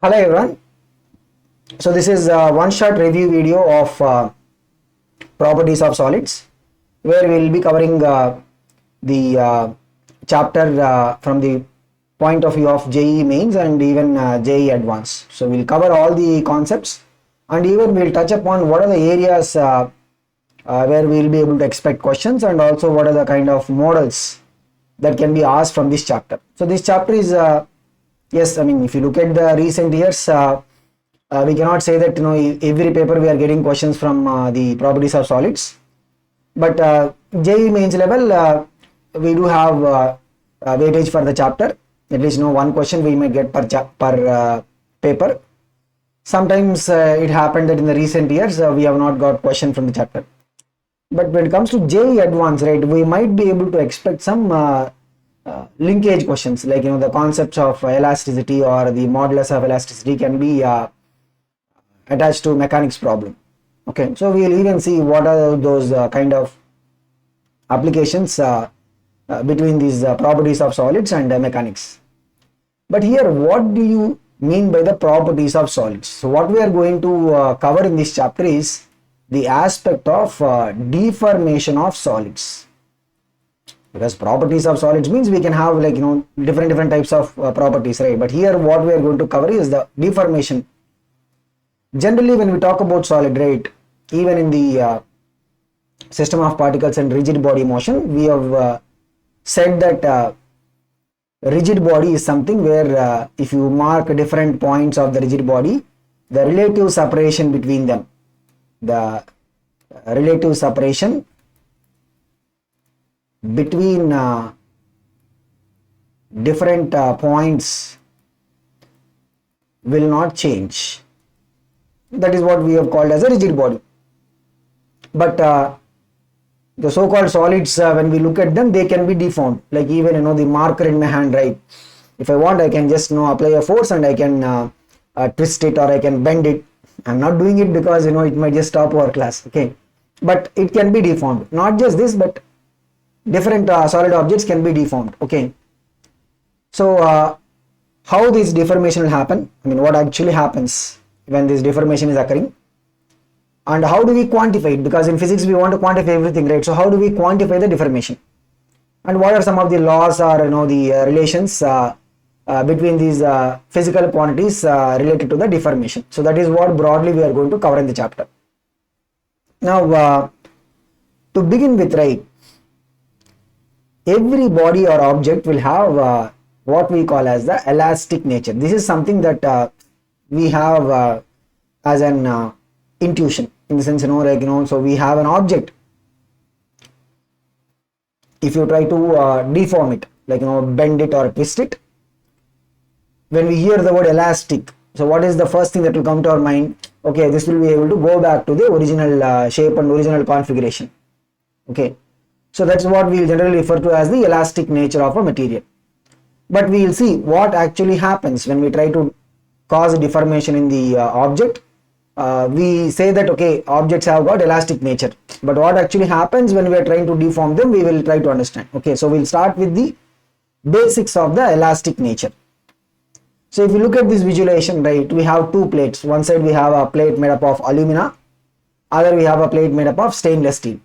Hello everyone. So this is one short review video of properties of solids, where we will be covering the chapter from the point of view of JEE mains and even JEE advanced. So we'll cover all the concepts and even we'll touch upon what are the areas where we'll be able to expect questions, and also what are the kind of models that can be asked from this chapter. So this chapter is yes, I mean, if you look at the recent years, we cannot say that every paper we are getting questions from the properties of solids, but JEE mains level we do have weightage for the chapter. At least one question we may get per paper. Sometimes it happened that in the recent years we have not got question from the chapter. But when it comes to JEE advanced, right, we might be able to expect some linkage questions, like the concepts of elasticity or the modulus of elasticity can be attached to mechanics problem. Okay, so we will even see what are those kind of applications between these properties of solids and mechanics. But here, what do you mean by the properties of solids? So what we are going to cover in this chapter is the aspect of deformation of solids. Because properties of solids means we can have different types of properties, right? But here what we are going to cover is the deformation. Generally, when we talk about solid, right, even in the system of particles and rigid body motion, we have said that rigid body is something where if you mark different points of the rigid body, the relative separation between them, the relative separation between different points will not change. That is what we have called as a rigid body. But the so-called solids, when we look at them, they can be deformed. Like even the marker in my hand, right? If I want, I can just apply a force and I can twist it or I can bend it. I'm not doing it because it might just stop our class. Okay, but it can be deformed. Not just this, but different solid objects can be deformed. Okay, so how this deformation will happen? I mean, what actually happens when this deformation is occurring, and how do we quantify it? Because in physics we want to quantify everything, right? So how do we quantify the deformation, and what are some of the laws or the relations between these physical quantities related to the deformation? So that is what broadly we are going to cover in the chapter. Now to begin with, right, every body or object will have what we call as the elastic nature. This is something that we have as an intuition, in the sense so we have an object. If you try to deform it, bend it or twist it, when we hear the word elastic, so what is the first thing that will come to our mind? Okay, this will be able to go back to the original shape and original configuration. Okay, so that's what we will generally refer to as the elastic nature of a material. But we will see what actually happens when we try to cause a deformation in the object. We say that okay, objects have got elastic nature, but what actually happens when we are trying to deform them, we will try to understand. Okay, so we'll start with the basics of the elastic nature. So if you look at this visualization, right, we have two plates. One side we have a plate made up of alumina, other we have a plate made up of stainless steel.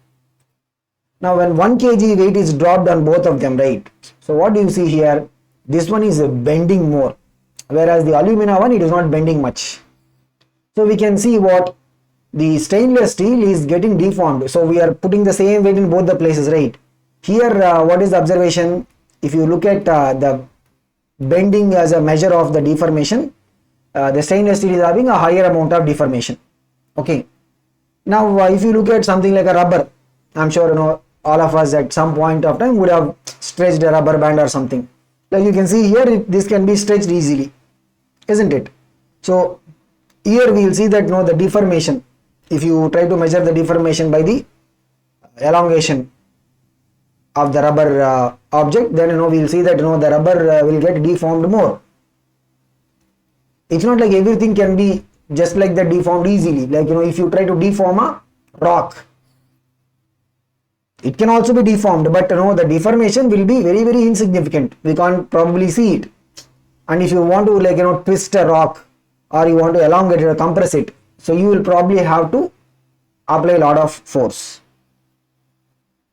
Now when 1 kg weight is dropped on both of them, right, so what do you see here? This one is bending more, whereas the alumina one, it is not bending much. So we can see what the stainless steel is getting deformed. So we are putting the same weight in both the places, right? Here what is the observation? If you look at the bending as a measure of the deformation, the stainless steel is having a higher amount of deformation. Okay, now if you look at something like a rubber, I'm sure all of us at some point of time would have stretched a rubber band or something. Like you can see here, this can be stretched easily, isn't it? So here we will see that the deformation, if you try to measure the deformation by the elongation of the rubber object, then we will see that the rubber will get deformed more. It's not like everything can be just like that deformed easily. Like if you try to deform a rock, it can also be deformed, but the deformation will be very, very insignificant. We can't probably see it. And if you want to twist a rock, or you want to elongate it or compress it, so you will probably have to apply a lot of force.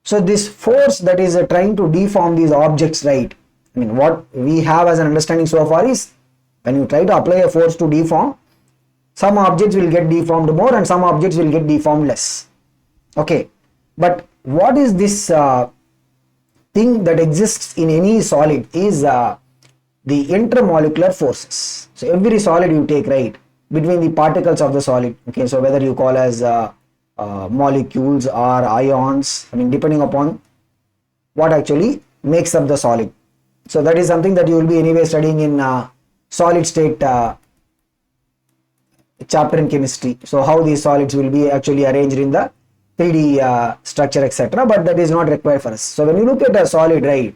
So this force that is trying to deform these objects, right? I mean, what we have as an understanding so far is when you try to apply a force to deform, some objects will get deformed more and some objects will get deformed less. Okay, but what is this thing that exists in any solid is the intermolecular forces. So every solid you take, right, between the particles of the solid, okay, so whether you call as molecules or ions, I mean, depending upon what actually makes up the solid. So that is something that you will be anyway studying in solid state chapter in chemistry. So how these solids will be actually arranged in the 3D structure, etc. But that is not required for us. So when you look at a solid, right,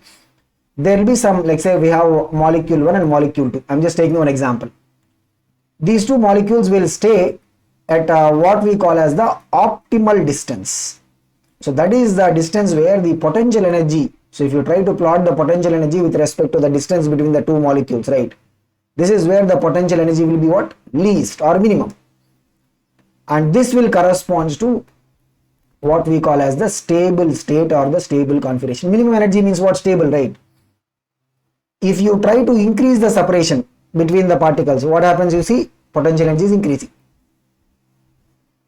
there will be some, like say we have molecule 1 and molecule 2. I'm just taking one example. These two molecules will stay at what we call as the optimal distance. So that is the distance where the potential energy, so if you try to plot the potential energy with respect to the distance between the two molecules, right, this is where the potential energy will be what? Least or minimum. And this will correspond to what we call as the stable state or the stable configuration. Minimum energy means what? Stable, right? If you try to increase the separation between the particles, what happens? You see, potential energy is increasing.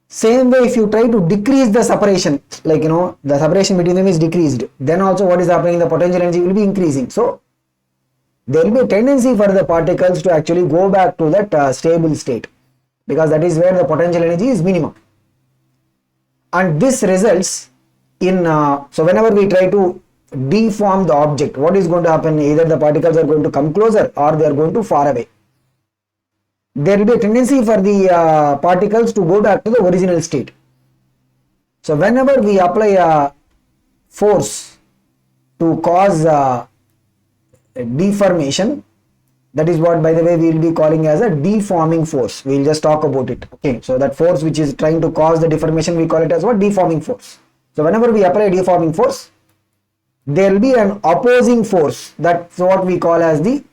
Same way, if you try to decrease the separation, like, you know, the separation between them is decreased, then also what is happening? The potential energy will be increasing. So there will be a tendency for the particles to actually go back to that stable state, because that is where the potential energy is minimum. And this results in, so whenever we try to deform the object, what is going to happen? Either the particles are going to come closer or they are going to far away. There will be a tendency for the particles to go back to the original state. So whenever we apply a force to cause deformation, that is what, by the way, we will be calling as a deforming force. We will just talk about it. Okay, so that force which is trying to cause the deformation, we call it as what? Deforming force. So whenever we apply a deforming force, there will be an opposing force. That's what we call as the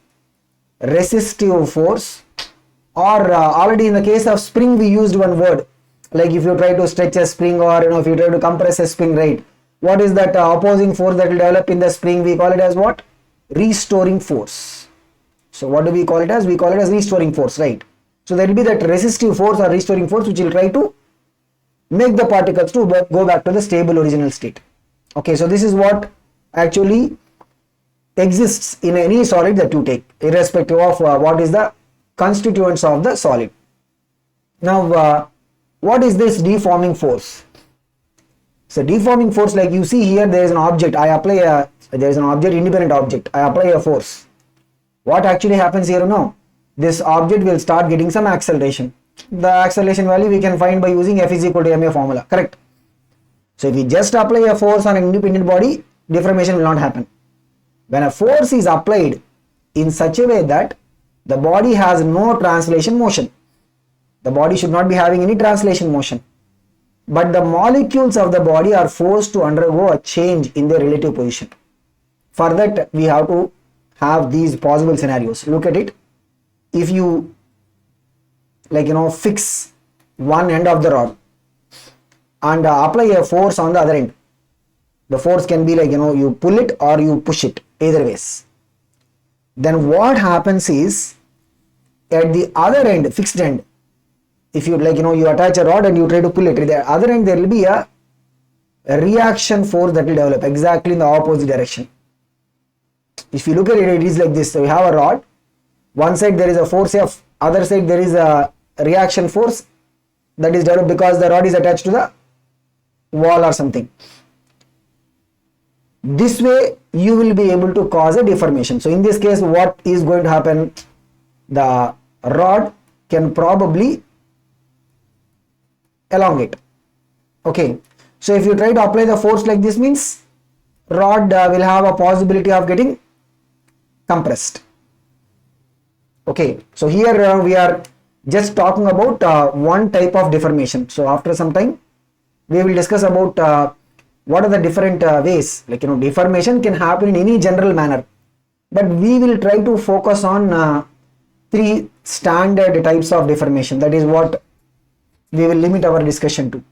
resistive force. Or already in the case of spring, we used one word, like if you try to stretch a spring, or, you know, if you try to compress a spring, right, what is that opposing force that will develop in the spring? We call it as what? Restoring force. So what do we call it as? We call it as restoring force, right? So there will be that resistive force or restoring force which will try to make the particles to go back to the stable original state. Okay, so this is what actually exists in any solid that you take, irrespective of what is the constituents of the solid. Now, what is this deforming force? So deforming force, like you see here, there is an object. There is an object, independent object. I apply a force. What actually happens here? No, this object will start getting some acceleration. The acceleration value we can find by using F is equal to ma formula, correct? So if we just apply a force on an independent body, deformation will not happen. When a force is applied in such a way that the body has no translation motion, the body should not be having any translation motion, but the molecules of the body are forced to undergo a change in their relative position. For that, we have to have these possible scenarios. Look at it. If you, like, you know, fix one end of the rod and apply a force on the other end, the force can be like, you know, you pull it or you push it, either ways. Then what happens is, at the other end, fixed end, if you, like, you know, you attach a rod and you try to pull it, at the other end there will be a reaction force that will develop exactly in the opposite direction. If you look at it, it is like this. So we have a rod, one side there is a force F, other side there is a reaction force that is developed because the rod is attached to the wall or something. This way you will be able to cause a deformation. So in this case, what is going to happen? The rod can probably elongate. Okay, so if you try to apply the force like this, means rod will have a possibility of getting compressed. Okay, so here we are just talking about one type of deformation. So after some time we will discuss about what are the different ways, like, you know, deformation can happen in any general manner, but we will try to focus on three standard types of deformation. That is what we will limit our discussion to.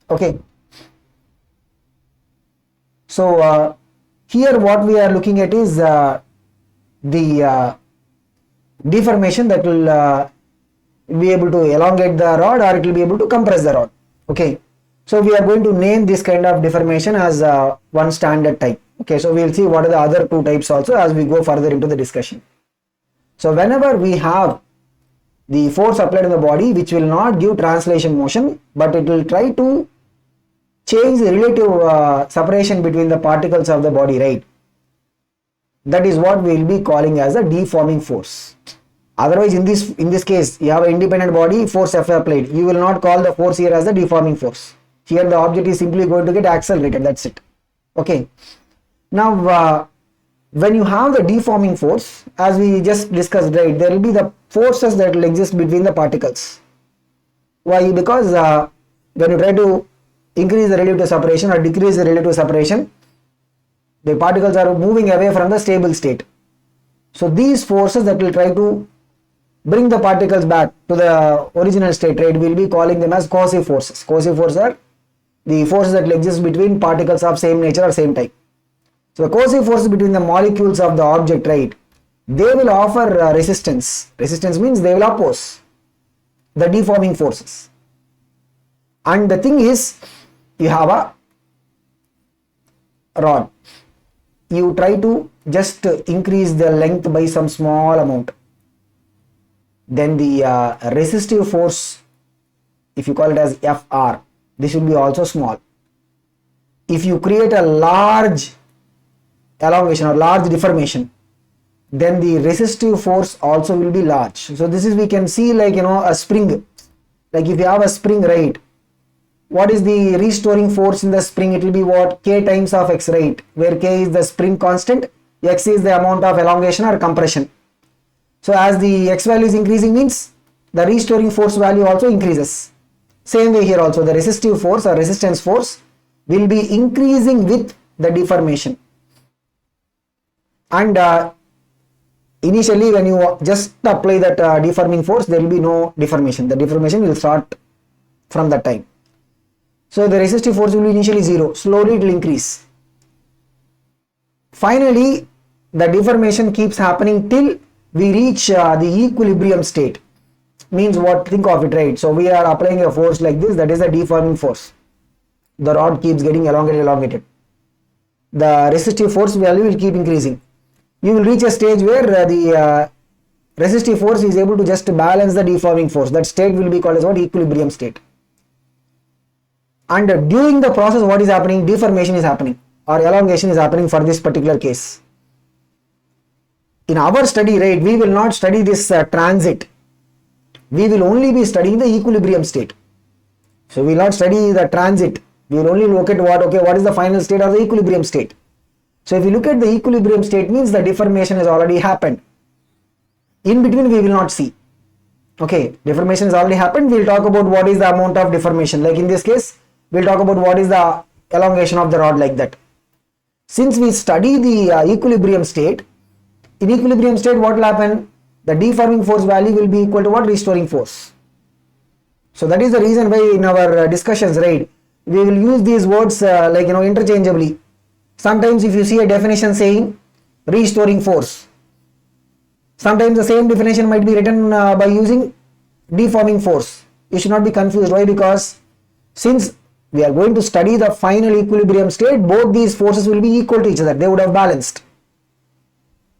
Okay. So here what we are looking at is the deformation that will be able to elongate the rod, or it will be able to compress the rod. Okay. So we are going to name this kind of deformation as one standard type. Okay. So we will see what are the other two types also as we go further into the discussion. So whenever we have the force applied in the body which will not give translation motion, but it will try to change the relative separation between the particles of the body, right? That is what we will be calling as a deforming force. Otherwise, in this case, you have an independent body, force F applied. You will not call the force here as the deforming force. Here the object is simply going to get accelerated. That's it. Okay. Now, when you have the deforming force, as we just discussed, right, there will be the forces that will exist between the particles. Why? Because when you try to increase the relative separation or decrease the relative separation, the particles are moving away from the stable state. So these forces that will try to bring the particles back to the original state, right, we'll be calling them as coercive forces. Coercive forces are the forces that will exist between particles of same nature or same type. So the coercive forces between the molecules of the object, right, they will offer resistance. Resistance means they will oppose the deforming forces. And the thing is, you have a rod. You try to just increase the length by some small amount. Then the resistive force, if you call it as Fr, this will be also small. If you create a large elongation or large deformation, then the resistive force also will be large. So this is, we can see like, a spring. Like if you have a spring, right, what is the restoring force in the spring? It will be what? K times of x, right, where K is the spring constant, x is the amount of elongation or compression. So as the x value is increasing means the restoring force value also increases. Same way here also, the resistive force or resistance force will be increasing with the deformation. And initially when you just apply that deforming force, there will be no deformation. The deformation will start from that time. So the resistive force will be initially 0. Slowly it will increase. Finally, the deformation keeps happening till we reach the equilibrium state. Means what? Think of it, right? So we are applying a force like this, that is the deforming force. The rod keeps getting elongated. The resistive force value will keep increasing. You will reach a stage where the resistive force is able to just balance the deforming force. That state will be called as what? Equilibrium state. And during the process, what is happening? Deformation is happening or elongation is happening for this particular case. In our study, right, we will not study this transit. We will only be studying the equilibrium state. So we will not study the transit. We will only look at what is the final state of the equilibrium state. So if you look at the equilibrium state, means the deformation has already happened. In between we will not see. Okay, deformation has already happened. We will talk about what is the amount of deformation. Like in this case, we will talk about what is the elongation of the rod, like that. Since we study the equilibrium state, in equilibrium state what will happen? The deforming force value will be equal to what? Restoring force. So that is the reason why in our discussions, right, we will use these words interchangeably. Sometimes if you see a definition saying restoring force, sometimes the same definition might be written by using deforming force. You should not be confused. Why? Because since we are going to study the final equilibrium state, both these forces will be equal to each other. They would have balanced.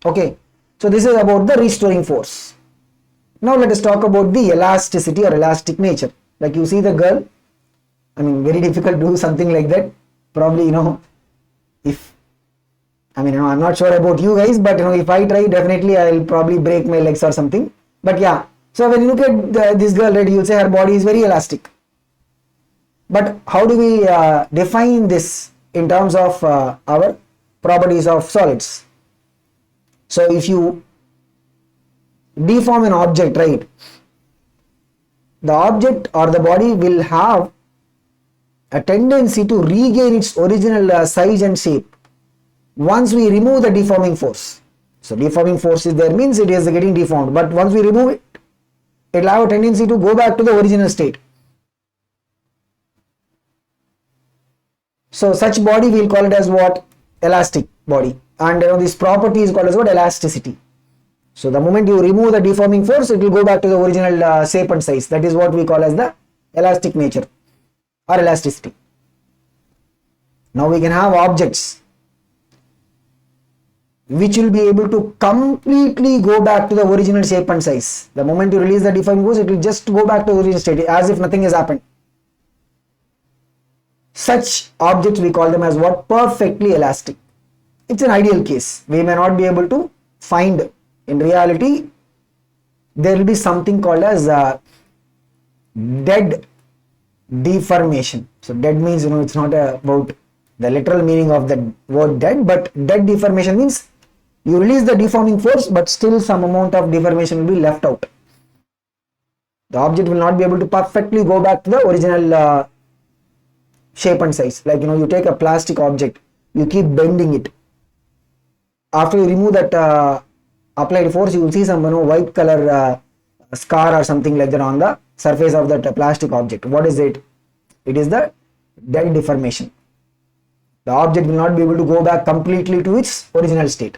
Okay. So this is about the restoring force. Now let us talk about the elasticity or elastic nature. Like you see the girl, very difficult to do something like that. Probably, I'm not sure about you guys, but if I try, definitely I'll probably break my legs or something. But yeah, so when you look at this girl, right, you'll say her body is very elastic. But how do we define this in terms of our properties of solids? So if you deform an object, right, the object or the body will have a tendency to regain its original size and shape once we remove the deforming force. So deforming force is there means it is getting deformed, but once we remove it, it will have a tendency to go back to the original state. So such body we will call it as what? Elastic body. And this property is called as what? Elasticity. So the moment you remove the deforming force, it will go back to the original shape and size. That is what we call as the elastic nature or elasticity. Now we can have objects which will be able to completely go back to the original shape and size. The moment you release the deforming force, it will just go back to the original state as if nothing has happened. Such objects we call them as what? Perfectly elastic. It's an ideal case. We may not be able to find. In reality, there will be something called as dead deformation. So dead means, it's not about the literal meaning of the word dead, but dead deformation means you release the deforming force, but still some amount of deformation will be left out. The object will not be able to perfectly go back to the original shape and size. Like, you take a plastic object, you keep bending it. After you remove that applied force, you will see some white color scar or something like that on the surface of that plastic object. What is it? It is the dead deformation. The object will not be able to go back completely to its original state.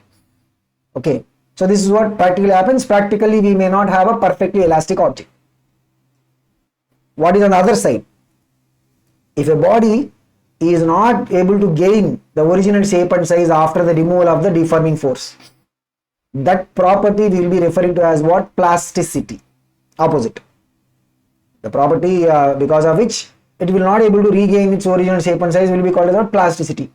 Okay, so this is what practically happens. Practically, we may not have a perfectly elastic object. What is on the other side? If a body is not able to gain the original shape and size after the removal of the deforming force, that property we will be referring to as what? Plasticity. Opposite. The property because of which it will not able to regain its original shape and size will be called as what? Plasticity.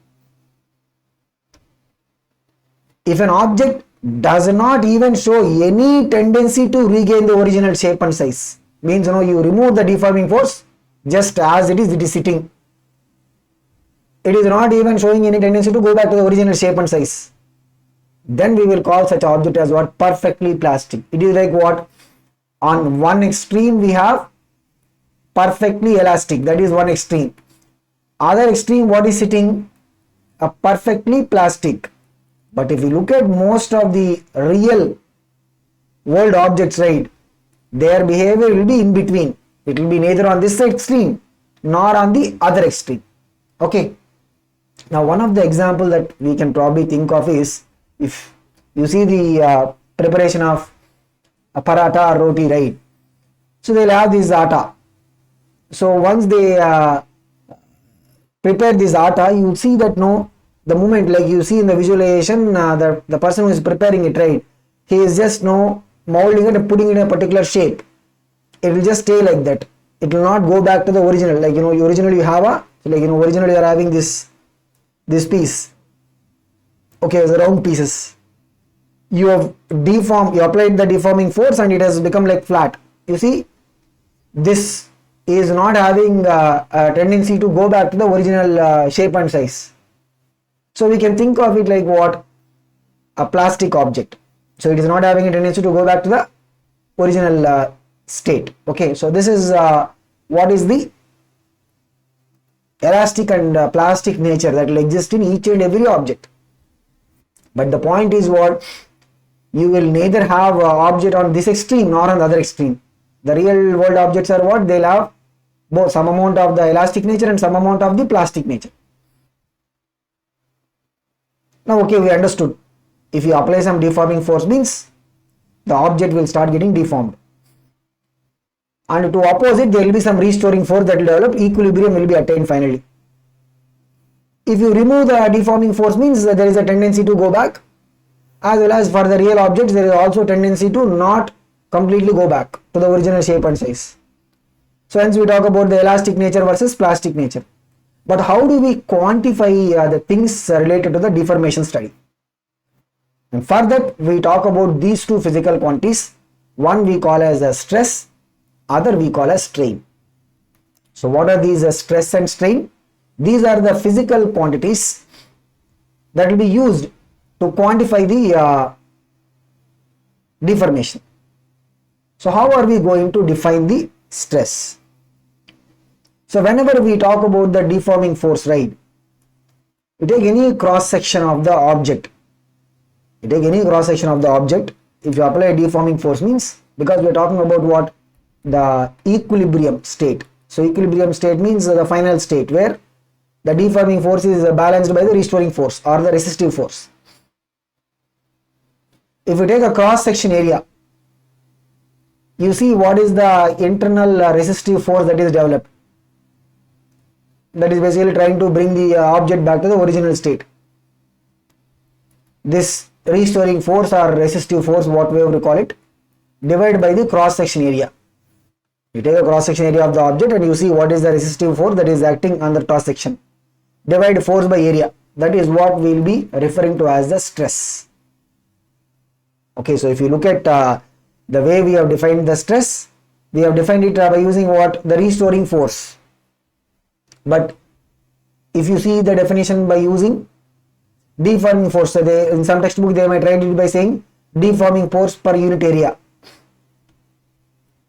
If an object does not even show any tendency to regain the original shape and size, means you remove the deforming force just as it is sitting. It is not even showing any tendency to go back to the original shape and size. Then we will call such object as what? Perfectly plastic. It is like what? On one extreme we have perfectly elastic, that is one extreme. Other extreme, what is sitting? A perfectly plastic. But if you look at most of the real world objects, right, their behavior will be in between. It will be neither on this extreme nor on the other extreme. Okay. Now one of the example that we can probably think of is, if you see the preparation of a paratha or roti, right? So they'll have this atta. So once they prepare this atta, you will see that the moment, like you see in the visualization, the person who is preparing it, right, he is just molding it and putting it in a particular shape. It will just stay like that. It will not go back to the original. Like originally you have originally you are having this piece. Okay, the round pieces. You have deformed, you applied the deforming force and it has become like flat. You see, this is not having a tendency to go back to the original shape and size. So we can think of it like what? A plastic object. So it is not having a tendency to go back to the original state. Okay, so this is what is the elastic and plastic nature that will exist in each and every object. But the point is what? You will neither have an object on this extreme nor on the other extreme. The real world objects are what? They'll have both some amount of the elastic nature and some amount of the plastic nature. Now, okay, we understood. If you apply some deforming force, means the object will start getting deformed. And to oppose it, there will be some restoring force that will develop. Equilibrium will be attained finally. If you remove the deforming force, means that there is a tendency to go back, as well as for the real objects there is also a tendency to not completely go back to the original shape and size. So hence we talk about the elastic nature versus plastic nature. But how do we quantify the things related to the deformation study? And for that we talk about these two physical quantities. One we call as a stress, other we call as strain. So what are these stress and strain? These are the physical quantities that will be used to quantify the deformation. So how are we going to define the stress? So whenever we talk about the deforming force, right, you take any cross section of the object. You take any cross section of the object. If you apply a deforming force, means, because we are talking about what? The equilibrium state. So equilibrium state means the final state where the deforming force is balanced by the restoring force or the resistive force. If you take a cross section area, you see what is the internal resistive force that is developed. That is basically trying to bring the object back to the original state. This restoring force or resistive force, whatever we call it, divided by the cross section area. You take a cross section area of the object and you see what is the resistive force that is acting on the cross section. Divide force by area. That is what we will be referring to as the stress. Okay, so if you look at the way we have defined the stress, we have defined it by using what? The restoring force. But if you see the definition by using deforming force, so in some textbook they might write it by saying deforming force per unit area.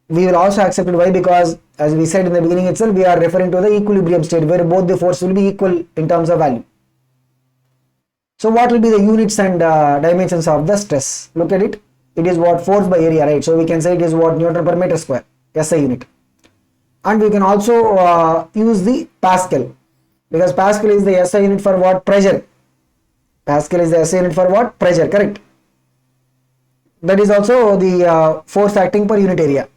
We will also accept it. Why? Because as we said in the beginning itself, we are referring to the equilibrium state where both the force will be equal in terms of value. So what will be the units and dimensions of the stress? Look at it. It is what? Force by area, right? So we can say it is what? Newton per meter square, SI unit. And we can also use the Pascal, because Pascal is the SI unit for what? Pressure. Pascal is the SI unit for what? Pressure, correct? That is also the force acting per unit area.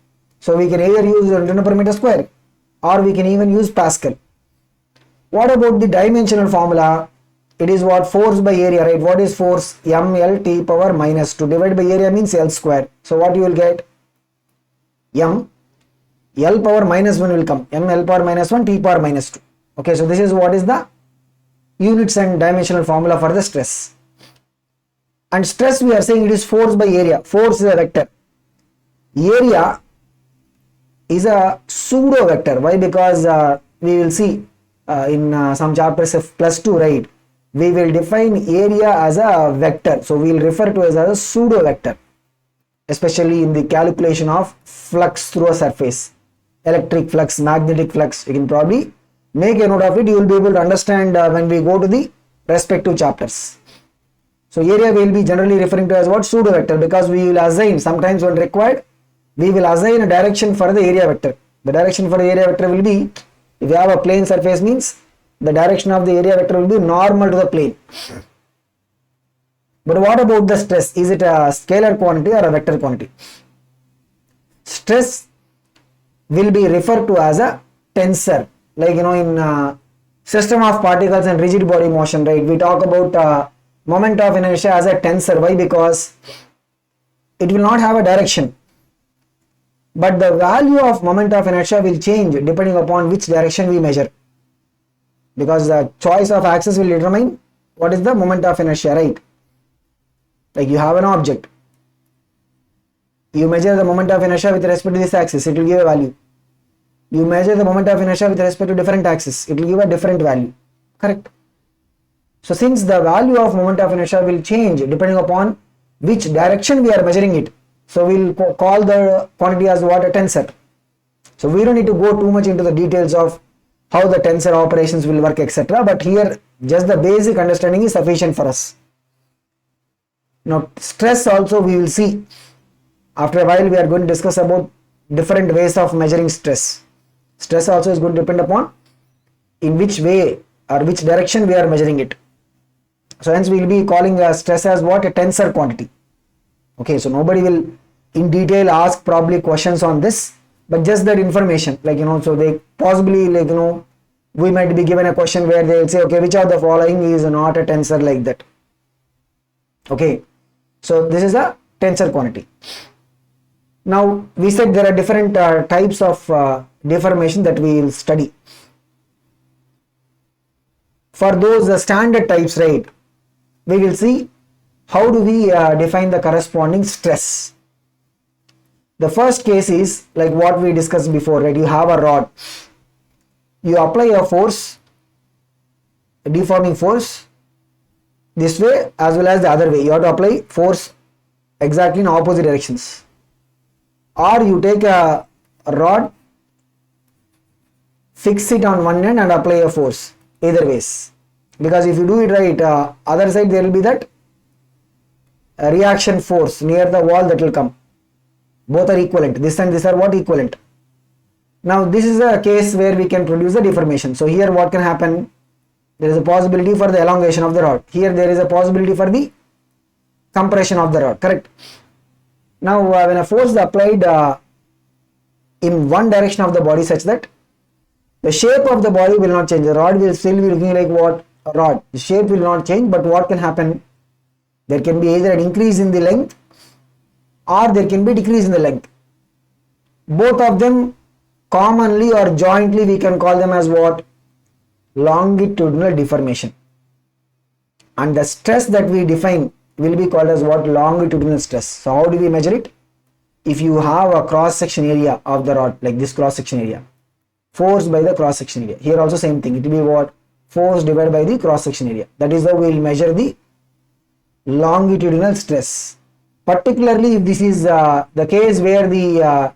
So we can either use Newton per meter square or we can even use Pascal. What about the dimensional formula? It is what? Force by area, right? What is force? mLT power minus 2 divided by area means L square. So what you will get? L power minus 1 will come. mL power minus 1, T power minus 2. Okay, so this is what is the units and dimensional formula for the stress. And stress, we are saying it is force by area. Force is a vector. Area is a pseudo vector. Why? Because we will see in some chapters of +2, right? We will define area as a vector. So we will refer to it as a pseudo vector, especially in the calculation of flux through a surface. Electric flux, magnetic flux. You can probably make a note of it. You will be able to understand when we go to the respective chapters. So area will be generally referring to as what? Pseudo vector, because we will assign, sometimes when required, we will assign a direction for the area vector. The direction for the area vector will be, if you have a plane surface, means the direction of the area vector will be normal to the plane. But what about the stress? Is it a scalar quantity or a vector quantity? Stress will be referred to as a tensor. Like, you know, in system of particles and rigid body motion, right? We talk about moment of inertia as a tensor. Why? Because it will not have a direction, but the value of moment of inertia will change depending upon which direction we measure, because the choice of axis will determine what is the moment of inertia, right? Like you have an object, you measure the moment of inertia with respect to this axis, it will give a value. You measure the moment of inertia with respect to different axis, it will give a different value, correct? So since the value of moment of inertia will change depending upon which direction we are measuring it, so we'll call the quantity as what? A tensor. So we don't need to go too much into the details of how the tensor operations will work, etc. But here just the basic understanding is sufficient for us. Now stress also we will see. After a while we are going to discuss about different ways of measuring stress. Stress also is going to depend upon in which way or which direction we are measuring it. So hence we will be calling stress as what? A tensor quantity. Okay, so nobody will in detail ask probably questions on this, but just that information, like, you know, so they possibly, like, you know, we might be given a question where they will say, okay, which of the following is not a tensor, like that. Okay, so this is a tensor quantity. Now we said there are different types of deformation that we will study. For those standard types, right, we will see how do we define the corresponding stress. The first case is like what we discussed before, right? You have a rod, you apply a force, a deforming force this way as well as the other way. You have to apply force exactly in opposite directions. Or you take a rod fix it on one end and apply a force, either ways. Because if you do it right, other side there will be that reaction force near the wall that will come. Both are equivalent. This and this are what? Equivalent. Now this is a case where we can produce the deformation. So here what can happen? There is a possibility for the elongation of the rod. Here there is a possibility for the compression of the rod. Correct. Now when a force is applied in one direction of the body such that the shape of the body will not change. The rod will still be looking like what? A rod. The shape will not change, but what can happen? There can be either an increase in the length or there can be decrease in the length. Both of them commonly or jointly we can call them as what? Longitudinal deformation. And the stress that we define will be called as what? Longitudinal stress. So how do we measure it? If you have a cross section area of the rod, like this cross section area, force by the cross section area. Here also same thing. It will be what? Force divided by the cross section area. That is how we will measure the longitudinal stress. Particularly if this is the case where the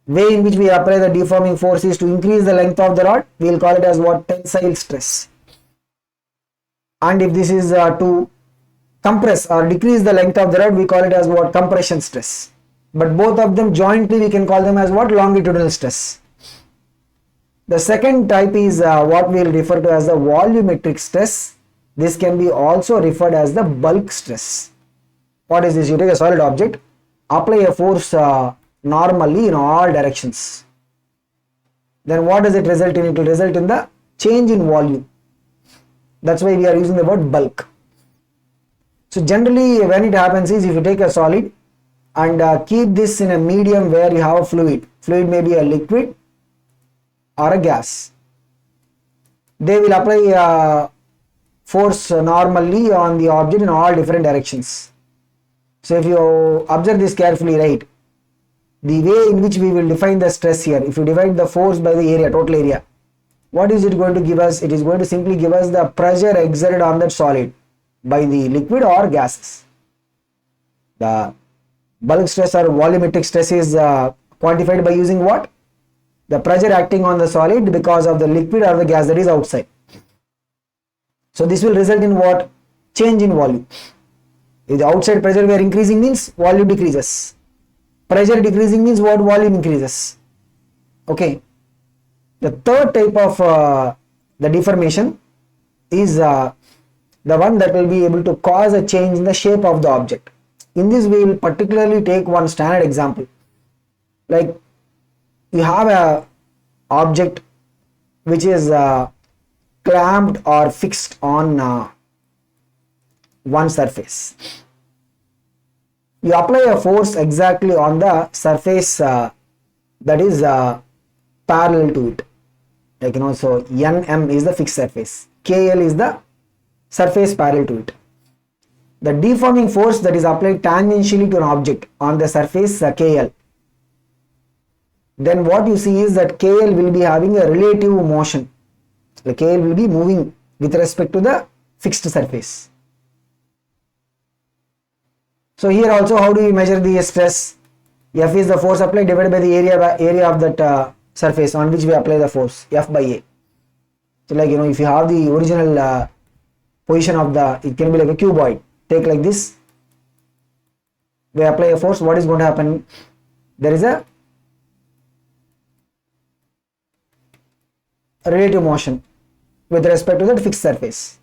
way in which we apply the deforming force is to increase the length of the rod, we will call it as what? Tensile stress. And if this is to compress or decrease the length of the rod, we call it as what? Compression stress. But both of them jointly we can call them as what? Longitudinal stress. The second type is what we will refer to as the volumetric stress. This can be also referred as the bulk stress. What is this? You take a solid object, apply a force normally in all directions. Then what does it result in? It will result in the change in volume. That's why we are using the word bulk. So generally when it happens is, if you take a solid and keep this in a medium where you have a fluid may be a liquid or a gas, they will apply force normally on the object in all different directions. So if you observe this carefully, right, the way in which we will define the stress here, if you divide the force by the area, total area, what is it going to give us? It is going to simply give us the pressure exerted on that solid by the liquid or gases. The bulk stress or volumetric stress is quantified by using what? The pressure acting on the solid because of the liquid or the gas that is outside. So this will result in what? Change in volume. If the outside pressure we are increasing means volume decreases. Pressure decreasing means what? Volume increases. Okay. The third type of the deformation is the one that will be able to cause a change in the shape of the object. In this we will particularly take one standard example. Like you have a object which is clamped or fixed on one surface. You apply a force exactly on the surface that is parallel to it. Like so NM is the fixed surface, KL is the surface parallel to it. The deforming force that is applied tangentially to an object on the surface KL, then what you see is that KL will be having a relative motion. The KL will be moving with respect to the fixed surface. So here also how do we measure the stress? F is the force applied divided by the area of that surface on which we apply the force, F by A. So like if you have the original position of it can be like a cuboid. Take like this, we apply a force, what is going to happen? There is a relative motion with respect to that fixed surface.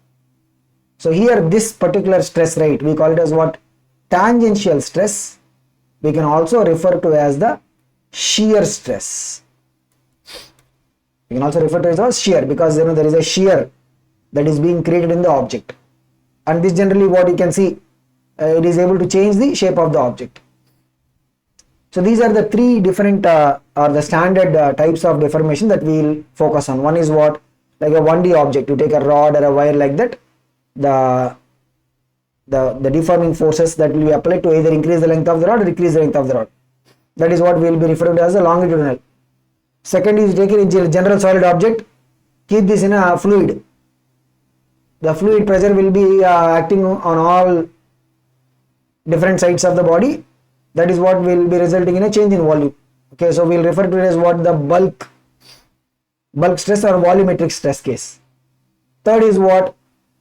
So here this particular stress, right, we call it as what? Tangential stress. We can also refer to as the shear stress. We can also refer to it as shear because there is a shear that is being created in the object, and this generally what you can see, it is able to change the shape of the object. So these are the three different or the standard types of deformation that we will focus on. One is what? Like a 1D object, you take a rod or a wire like that, the deforming forces that will be applied to either increase the length of the rod or decrease the length of the rod. That is what we will be referring to as the longitudinal. Second is take a general solid object, keep this in a fluid. The fluid pressure will be acting on all different sides of the body. That is what will be resulting in a change in volume. Okay, so we will refer to it as what? The bulk bulk stress or volumetric stress case. Third is what?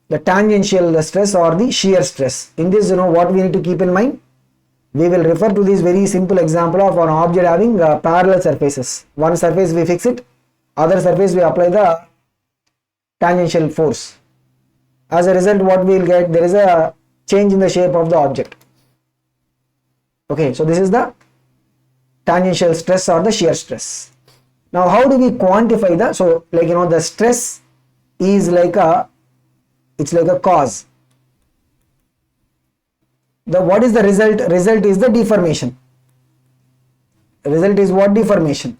The tangential stress or the shear stress. In this, what we need to keep in mind? We will refer to this very simple example of an object having parallel surfaces. One surface we fix it, other surface we apply the tangential force. As a result, what we will get? There is a change in the shape of the object. Okay, so this is the tangential stress or the shear stress. Now, how do we quantify the? So, the stress is it's like a cause. What is the result? Result is the deformation. Result is what? Deformation.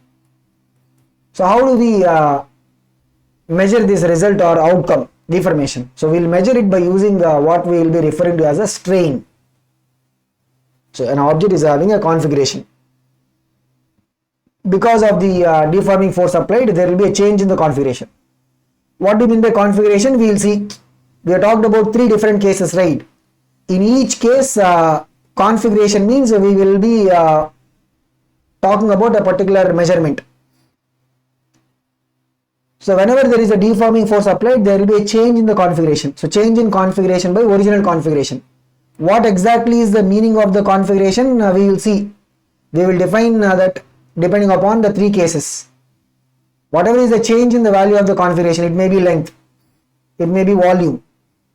So how do we measure this result or outcome? Deformation. So we'll measure it by using what we will be referring to as a strain. So an object is having a configuration. Because of the deforming force applied, there will be a change in the configuration. What do you mean by configuration? We will see. We have talked about 3 different cases, right? In each case, configuration means we will be talking about a particular measurement. So whenever there is a deforming force applied, there will be a change in the configuration. So change in configuration by original configuration. What exactly is the meaning of the configuration? We will see. We will define that depending upon the 3 cases. Whatever is the change in the value of the configuration, it may be length, it may be volume.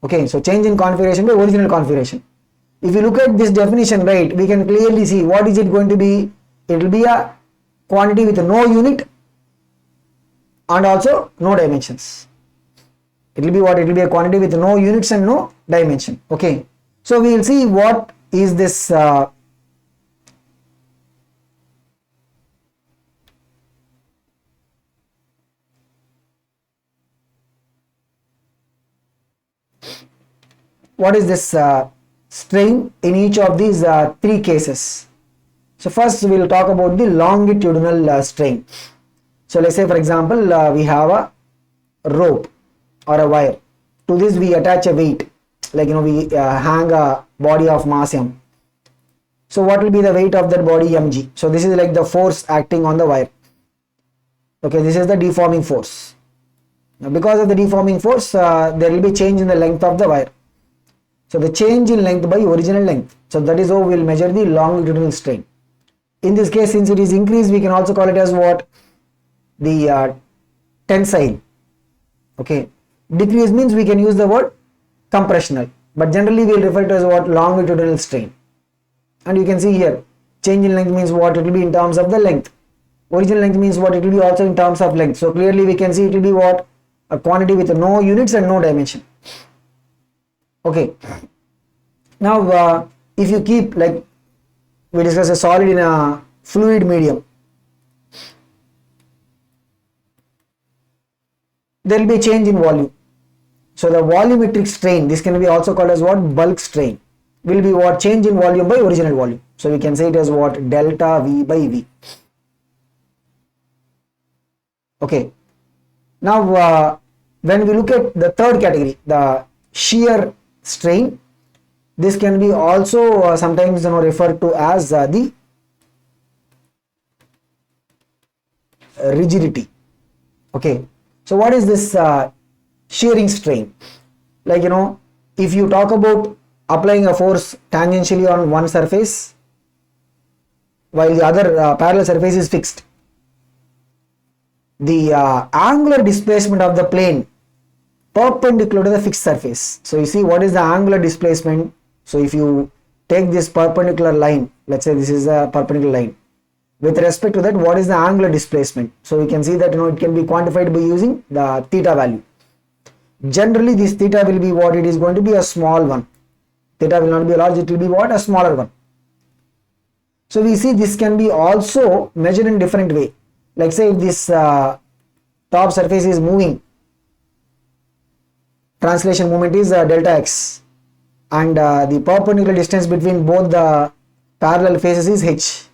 Okay, so change in configuration by original configuration. If you look at this definition, right, we can clearly see what is it going to be. It will be a quantity with no unit and also no dimensions. It will be what? It will be a quantity with no units and no dimension. Okay, so we will see what is this strain in each of these 3 cases. So first we will talk about the longitudinal strain. So let's say, for example, we have a rope or a wire. To this we attach a weight, we hang a body of mass m. So what will be the weight of that body? mg. So this is like the force acting on the wire. Okay, this is the deforming force. Now because of the deforming force, there will be change in the length of the wire. So the change in length by original length. So that is how we will measure the longitudinal strain. In this case, since it is increased, we can also call it as what? The tensile. Okay. Decrease means we can use the word compressional. But generally we will refer to as what? Longitudinal strain. And you can see here, change in length means what? It will be in terms of the length. Original length means what? It will be also in terms of length. So clearly we can see it will be what? A quantity with no units and no dimension. Okay. Now, if you keep, like we discussed, a solid in a fluid medium, there will be a change in volume. So the volumetric strain, this can be also called as what? Bulk strain, will be what? Change in volume by original volume. So we can say it as what? Delta V by V. Okay. Now, when we look at the third category, the shear strain, this can be also sometimes referred to as the rigidity. Okay, so what is this shearing strain? Like if you talk about applying a force tangentially on one surface while the other parallel surface is fixed, the angular displacement of the plane perpendicular to the fixed surface. So you see what is the angular displacement. So if you take this perpendicular line, let's say this is a perpendicular line, with respect to that, what is the angular displacement? So we can see that it can be quantified by using the theta value. Generally this theta will be what? It is going to be a small one. Theta will not be large, it will be what? A smaller one. So we see this can be also measured in different way. Like say if this top surface is moving, translation moment is delta x, and the perpendicular distance between both the parallel faces is h.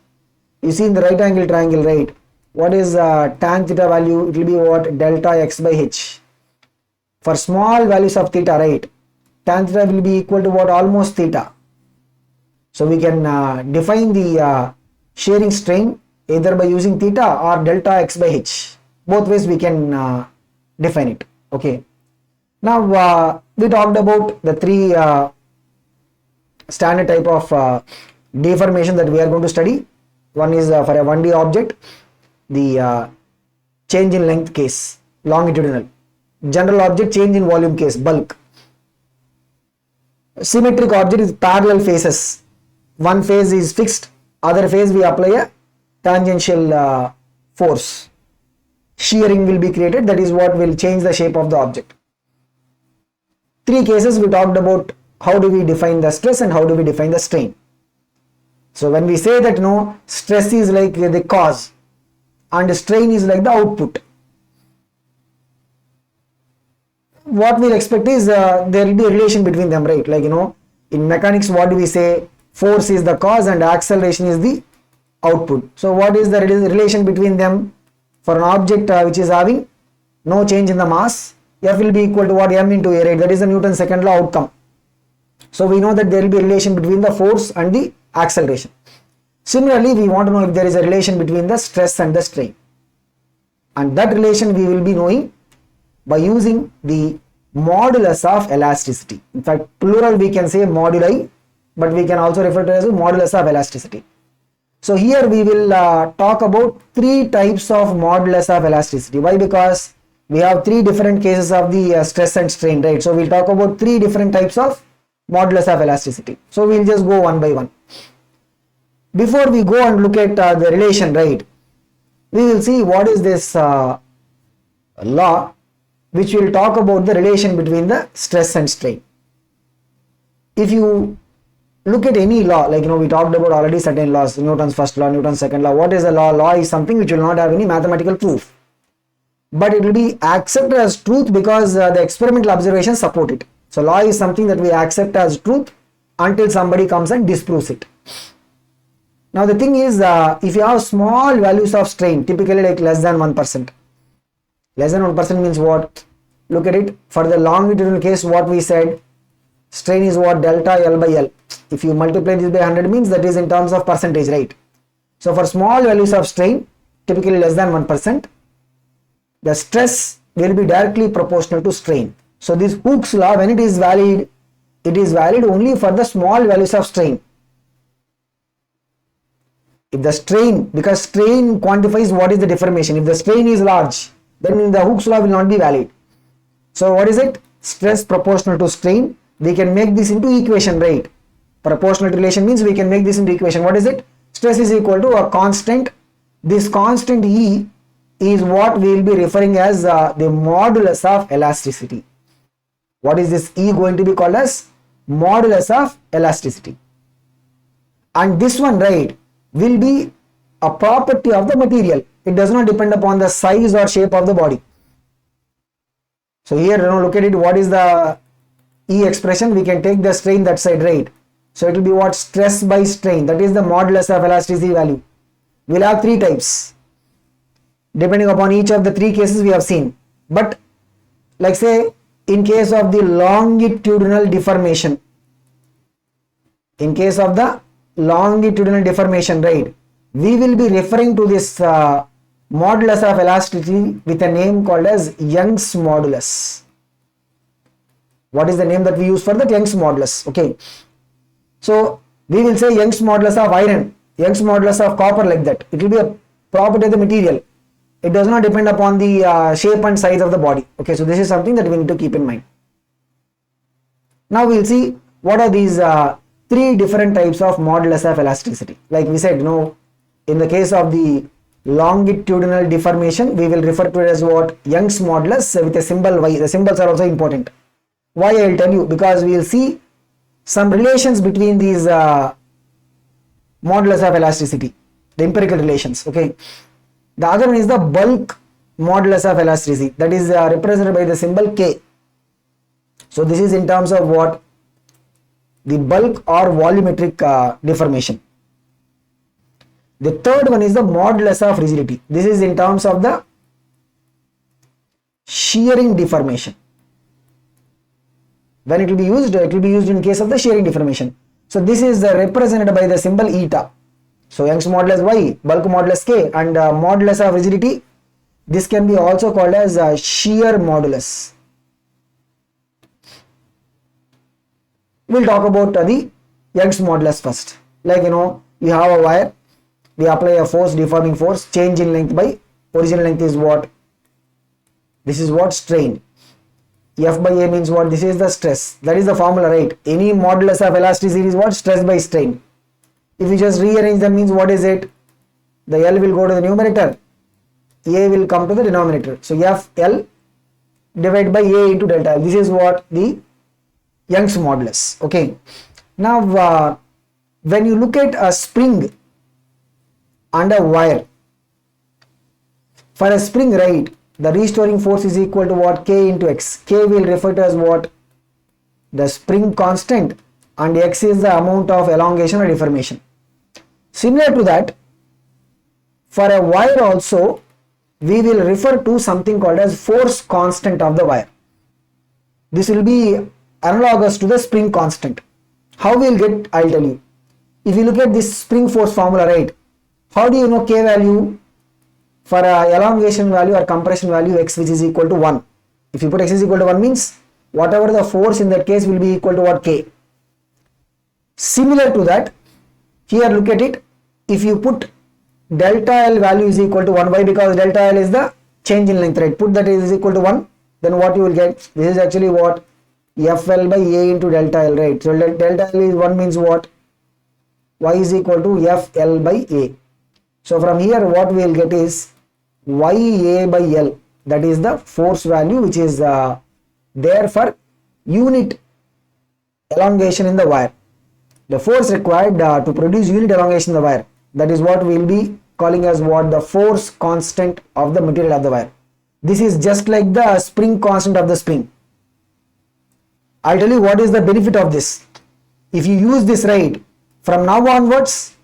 You see in the right angle triangle, right, what is tan theta value? It will be what? Delta x by h. For small values of theta, right, tan theta will be equal to what? Almost theta. So we can define the shearing strain either by using theta or delta x by h. Both ways we can define it. Okay. Now we talked about the three standard type of deformation that we are going to study. One is for a 1D object, the change in length case, longitudinal. General object, change in volume case, bulk. Symmetric object is parallel faces. One phase is fixed, other phase we apply a tangential force. Shearing will be created, that is what will change the shape of the object. Three cases we talked about how do we define the stress and how do we define the strain. So when we say that no, stress is like the cause and strain is like the output, what we'll expect is there will be a relation between them, right? Like, in mechanics, what do we say? Force is the cause and acceleration is the output. So what is the relation between them? For an object which is having no change in the mass, F will be equal to what? M into A, right? That is the Newton's second law outcome. So we know that there will be a relation between the force and the acceleration. Similarly, we want to know if there is a relation between the stress and the strain. And that relation we will be knowing by using the modulus of elasticity. In fact, plural we can say moduli, but we can also refer to it as modulus of elasticity. So here we will talk about three types of modulus of elasticity. Why? Because we have three different cases of the stress and strain, right? So we'll talk about three different types of modulus of elasticity. So we'll just go one by one. Before we go and look at the relation, right, we will see what is this law which will talk about the relation between the stress and strain. If you look at any law, like we talked about already certain laws, Newton's first law, Newton's second law. What is the law? Law is something which will not have any mathematical proof, but it will be accepted as truth because the experimental observations support it. So law is something that we accept as truth until somebody comes and disproves it. Now the thing is, if you have small values of strain, typically like less than 1%. Less than 1% means what? Look at it. For the longitudinal case, what we said, strain is what? Delta L by L. If you multiply this by 100 means that is in terms of percentage, right? So for small values of strain, typically less than 1%, the stress will be directly proportional to strain. So this Hooke's law, when it is valid only for the small values of strain. If the strain, because strain quantifies what is the deformation. If the strain is large, then the Hooke's law will not be valid. So what is it? Stress proportional to strain. We can make this into equation, right? Proportional relation means we can make this into equation. What is it? Stress is equal to a constant. This constant E is what we will be referring as the modulus of elasticity. What is this E going to be called as? Modulus of elasticity. And this one, right, will be a property of the material. It does not depend upon the size or shape of the body. So here, look at it. What is the E expression? We can take the strain that side, right? So it will be what? Stress by strain. That is the modulus of elasticity value. We will have three types depending upon each of the three cases we have seen. But like say in case of the longitudinal deformation, right, we will be referring to this modulus of elasticity with a name called as Young's modulus. What is the name that we use for that? Young's modulus. Okay. So we will say Young's modulus of iron, Young's modulus of copper, like that. It will be a property of the material. It does not depend upon the shape and size of the body. Okay, so this is something that we need to keep in mind. Now we will see what are these three different types of modulus of elasticity. Like we said, in the case of the longitudinal deformation, we will refer to it as what? Young's modulus with a symbol Y. The symbols are also important. Why? I will tell you, because we will see some relations between these modulus of elasticity, the empirical relations. Okay. The other one is the bulk modulus of elasticity, that is represented by the symbol K. So this is in terms of what? The bulk or volumetric deformation. The third one is the modulus of rigidity. This is in terms of the shearing deformation. When it will be used in case of the shearing deformation. So this is represented by the symbol eta. So Young's modulus Y, bulk modulus K, and modulus of rigidity This can be also called as shear modulus. We'll talk about the Young's modulus first. Like, you have a wire, we apply a force, deforming force, change in length by original length is what? This is what? Strain. F by A means what? This is the stress. That is the formula, right? Any modulus of elasticity is what? Stress by strain. If you just rearrange them, means what is it? The L will go to the numerator, A will come to the denominator. So FL divided by A into delta. This is what? The Young's modulus. Okay. Now, when you look at a spring and a wire, for a spring, right, the restoring force is equal to what? K into X. K will refer to as what? The spring constant, and X is the amount of elongation or deformation. Similar to that, for a wire also, we will refer to something called as force constant of the wire. This will be analogous to the spring constant. How we will get? I'll tell you. If you look at this spring force formula, right, how do you know K value? For a elongation value or compression value, X which is equal to 1. If you put X is equal to 1 means whatever the force in that case will be equal to what? K. Similar to that, here look at it. If you put delta L value is equal to 1, why? Because delta L is the change in length, right? Put that is equal to 1, then what you will get? This is actually what? FL by A into delta L, right? So delta L is 1 means what? Y is equal to FL by A. So from here what we will get is YA by L, that is the force value which is there for unit elongation in the wire. The force required to produce unit elongation in the wire, that is what we will be calling as what? The force constant of the material of the wire. This is just like the spring constant of the spring. I'll tell you what is the benefit of this. If you use this, right, from now onwards,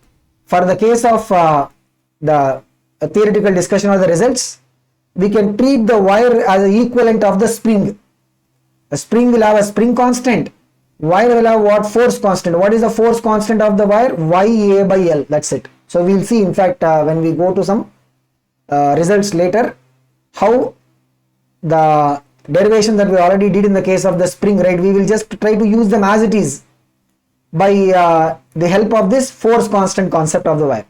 for the case of the theoretical discussion of the results, we can treat the wire as an equivalent of the spring. A spring will have a spring constant, wire will have what? Force constant. What is the force constant of the wire? YA by L, that's it. So we'll see, in fact, when we go to some results later, how the derivation that we already did in the case of the spring, right, we will just try to use them as it is by the help of this force constant concept of the wire.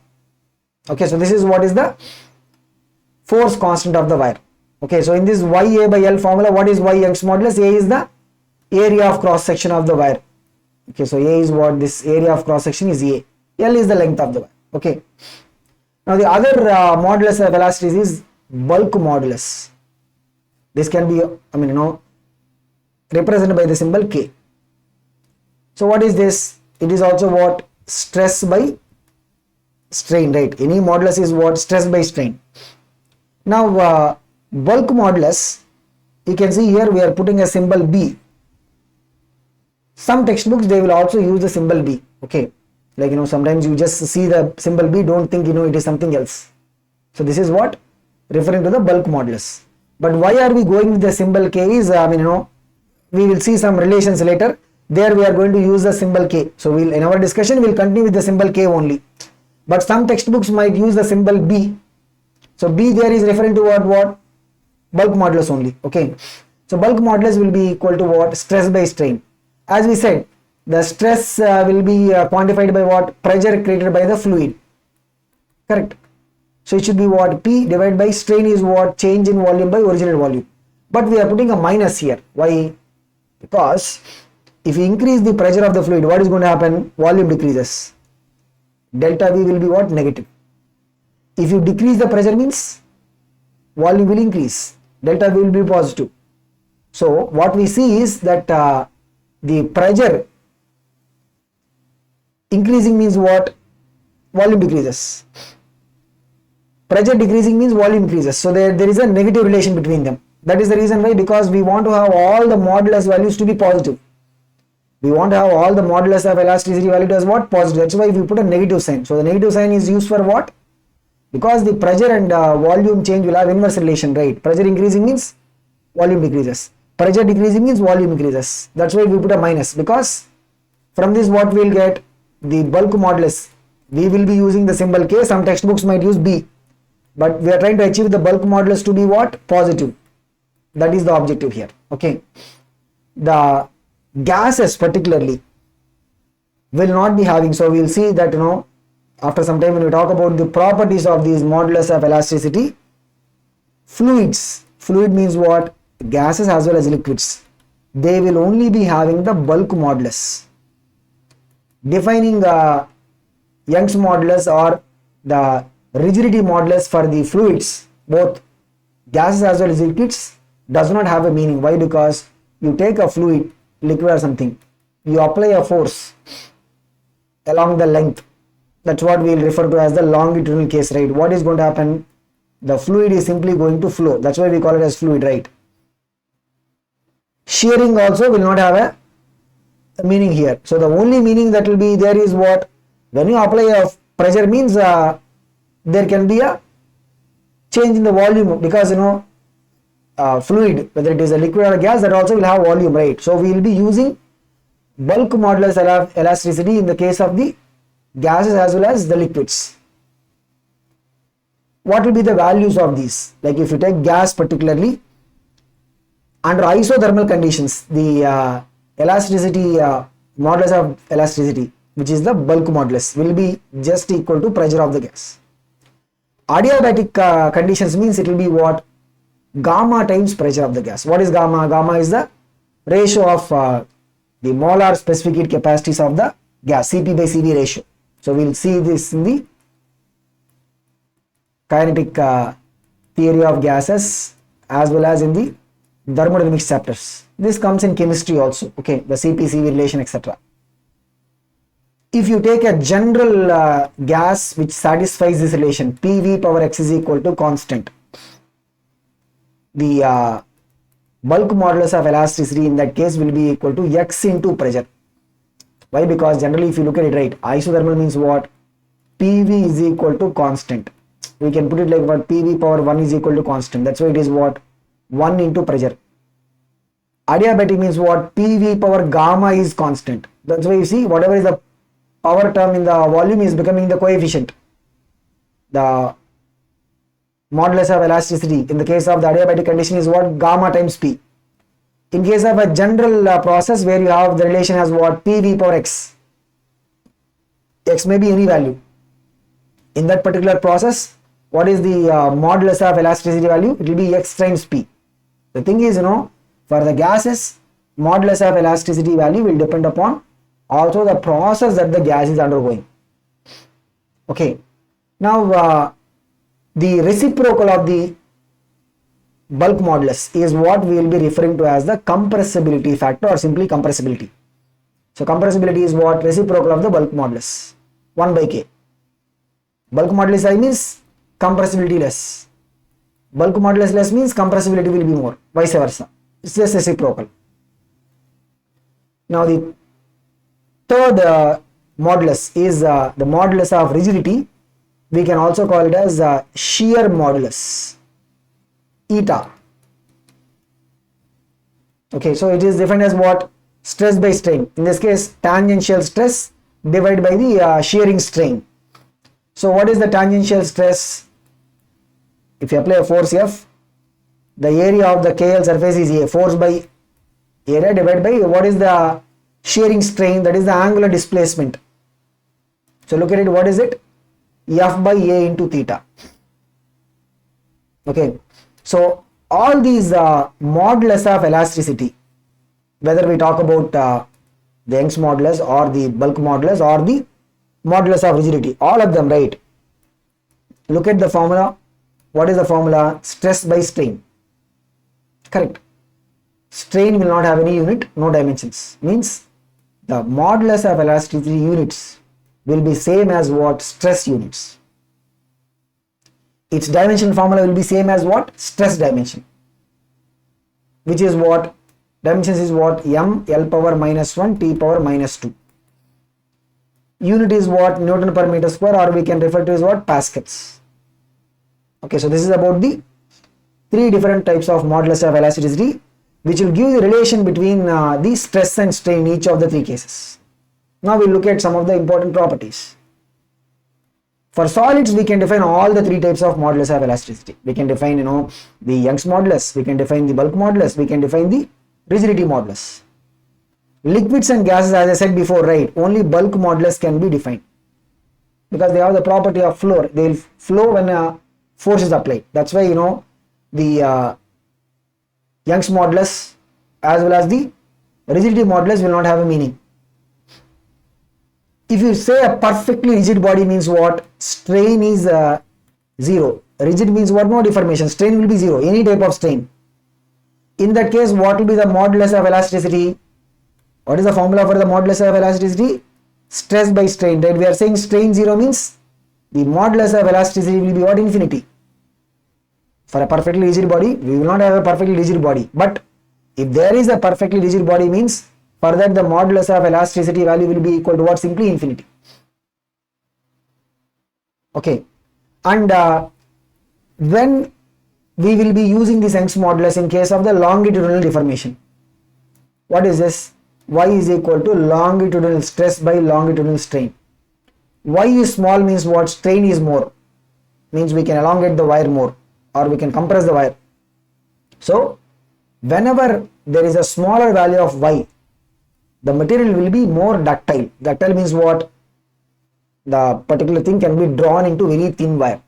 Okay, so this is what is the force constant of the wire. Okay, so in this YA by L formula, what is Y Young's modulus? A is the area of cross section of the wire. Okay, so A is what? This area of cross section is A. L is the length of the wire. Okay. Now the other modulus of elasticity is bulk modulus. This can be, represented by the symbol K. So what is this? It is also what? Stress by strain, right? Any modulus is what? Stress by strain. Now bulk modulus, you can see here we are putting a symbol B. Some textbooks they will also use the symbol B. Okay, like sometimes you just see the symbol B, don't think it is something else. So this is what? Referring to the bulk modulus. But why are we going with the symbol K is, we will see some relations later. There we are going to use the symbol K. So in our discussion we'll continue with the symbol K only. But some textbooks might use the symbol B. So B there is referring to what? Bulk modulus only. Okay. So bulk modulus will be equal to what? Stress by strain. As we said, the stress will be quantified by what? Pressure created by the fluid. Correct. So it should be what? P divided by strain is what? Change in volume by original volume. But we are putting a minus here. Why? Because if you increase the pressure of the fluid, what is going to happen? Volume decreases. Delta V will be what? Negative. If you decrease the pressure means volume will increase. Delta V will be positive. So what we see is that the pressure increasing means what? Volume decreases. Pressure decreasing means volume increases. So there is a negative relation between them. That is the reason why, because we want to have all the modulus values to be positive. We want to have all the modulus of elasticity value as what? Positive. That's why we put a negative sign. So the negative sign is used for what? Because the pressure and volume change will have inverse relation, right? Pressure increasing means volume decreases. Pressure decreasing means volume increases. That's why we put a minus, because from this what we will get? The bulk modulus. We will be using the symbol K. Some textbooks might use B. but we are trying to achieve the bulk modulus to be what? Positive. That is the objective here. Okay. The gases particularly will not be having, so we will see that, you know, after some time when we talk about the properties of these modulus of elasticity, fluid means what? Gases as well as liquids, they will only be having the bulk modulus. Defining Young's modulus or the rigidity modulus for the fluids, both gases as well as liquids, does not have a meaning. Why? Because you take a fluid, liquid or something, you apply a force along the length. That's what we will refer to as the longitudinal case, right? What is going to happen? The fluid is simply going to flow. That's why we call it as fluid, right? Shearing also will not have a meaning here. So the only meaning that will be there is what? When you apply a pressure means there can be a change in the volume, because, you know, fluid, whether it is a liquid or a gas, that also will have volume, right? So we will be using bulk modulus elasticity in the case of the gases as well as the liquids. What will be the values of these? Like if you take gas particularly, under isothermal conditions, the elasticity, modulus of elasticity, which is the bulk modulus, will be just equal to pressure of the gas. Adiabatic conditions means it will be what? Gamma times pressure of the gas. What is gamma? Gamma is the ratio of the molar specific heat capacities of the gas, Cp by Cv ratio. So we will see this in the kinetic theory of gases as well as in the thermodynamics chapters. This comes in chemistry also, okay, the Cp-Cv relation, etc. If you take a general gas which satisfies this relation, PV power x is equal to constant, the bulk modulus of elasticity in that case will be equal to x into pressure. Why? Because generally if you look at it, right, isothermal means what? PV is equal to constant. We can put it like what? PV power 1 is equal to constant. That's why it is what? 1 into pressure. Adiabatic means what? PV power gamma is constant. That's why you see whatever is the power term in the volume is becoming the coefficient. The modulus of elasticity in the case of the adiabatic condition is what? Gamma times P. In case of a general process where you have the relation as what? PV power x. X may be any value. In that particular process, what is the modulus of elasticity value? It will be x times P. The thing is, you know, for the gases, modulus of elasticity value will depend upon also the process that the gas is undergoing. Okay. Now, the reciprocal of the bulk modulus is what we will be referring to as the compressibility factor, or simply compressibility. So compressibility is what? Reciprocal of the bulk modulus, 1 by K. Bulk modulus I means compressibility less. Bulk modulus less means compressibility will be more, vice versa. It's just reciprocal. Now the third modulus is the modulus of rigidity. We can also call it as shear modulus, eta. Okay, so it is defined as what? Stress by strain. In this case, tangential stress divided by the shearing strain. So what is the tangential stress? If you apply a force F, the area of the KL surface is A, force by area divided by what is the shearing strain, that is the angular displacement. So look at it, what is it? F by A into theta. Okay, so all these modulus of elasticity, whether we talk about the Young's modulus or the bulk modulus or the modulus of rigidity, all of them, right? Look at the formula. What is the formula? Stress by strain. Correct. Strain will not have any unit, no dimensions. Means the modulus of elasticity units will be same as what? Stress units. Its dimension formula will be same as what? Stress dimension. Which is what? Dimensions is what? M L power minus 1 T power minus 2. Unit is what? Newton per meter square, or we can refer to as what? Pascals. Okay, so this is about the three different types of modulus of elasticity, which will give the relation between the stress and strain in each of the three cases. Now we'll look at some of the important properties. For solids, we can define all the three types of modulus of elasticity. We can define, the Young's modulus, we can define the bulk modulus, we can define the rigidity modulus. Liquids and gases, as I said before, right, only bulk modulus can be defined because they have the property of flow. They will flow when a force is applied. That's why, the Young's modulus as well as the rigidity modulus will not have a meaning. If you say a perfectly rigid body means what? Strain is 0. Rigid means what? No deformation. Strain will be 0. Any type of strain. In that case, what will be the modulus of elasticity? What is the formula for the modulus of elasticity? Stress by strain. Right? We are saying strain 0 means the modulus of elasticity will be what? Infinity. For a perfectly rigid body, we will not have a perfectly rigid body. But if there is a perfectly rigid body means, for that the modulus of elasticity value will be equal to what? Simply infinity. Okay. And when we will be using this Young's modulus in case of the longitudinal deformation. What is this? Y is equal to longitudinal stress by longitudinal strain. Y is small means what? Strain is more. Means we can elongate the wire more or we can compress the wire. So whenever there is a smaller value of Y, the material will be more ductile. Ductile means what? The particular thing can be drawn into very thin wire.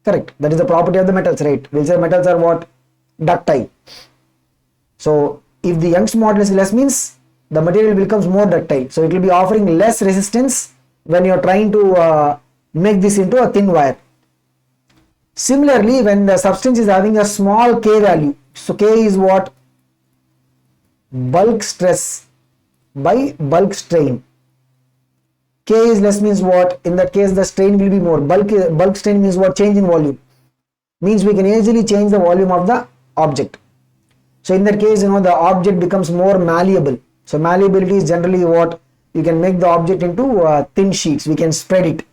Correct. That is the property of the metals, right? We'll say metals are what? Ductile. So if the Young's modulus is less means the material becomes more ductile. So it will be offering less resistance when you are trying to make this into a thin wire. Similarly, when the substance is having a small K value, so K is what? Bulk stress by bulk strain. K is less means what? In that case the strain will be more. Bulk strain means what? Change in volume. Means we can easily change the volume of the object. So in that case, the object becomes more malleable. So malleability is generally what? You can make the object into thin sheets. We can spread it.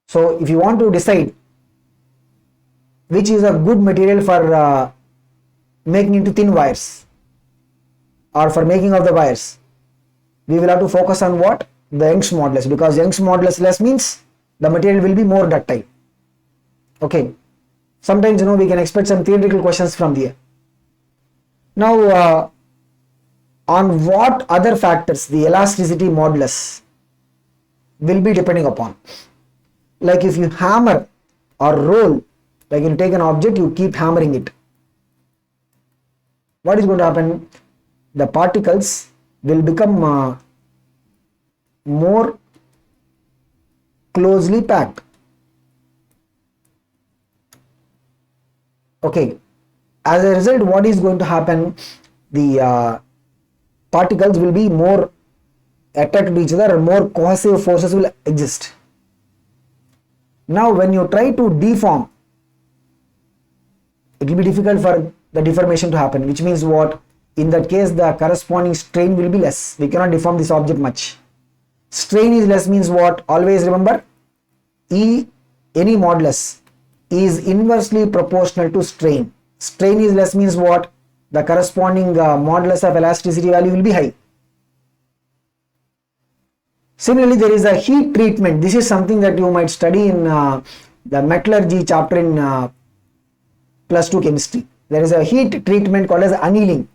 So if you want to decide which is a good material for making into thin wires or for making of the wires, we will have to focus on what? The Young's modulus, because Young's modulus less means the material will be more ductile. Okay. Sometimes, we can expect some theoretical questions from here. Now, on what other factors the elasticity modulus will be depending upon? Like if you hammer or roll, like you take an object, you keep hammering it. What is going to happen? The particles will become more closely packed. Okay. As a result, what is going to happen? The particles will be more attracted to each other and more cohesive forces will exist. Now, when you try to deform, it will be difficult for the deformation to happen, which means what? In that case, the corresponding strain will be less. We cannot deform this object much. Strain is less means what? Always remember, any modulus is inversely proportional to strain. Strain is less means what? The corresponding modulus of elasticity value will be high. Similarly, there is a heat treatment. This is something that you might study in the metallurgy chapter in +2 chemistry. There is a heat treatment called as annealing.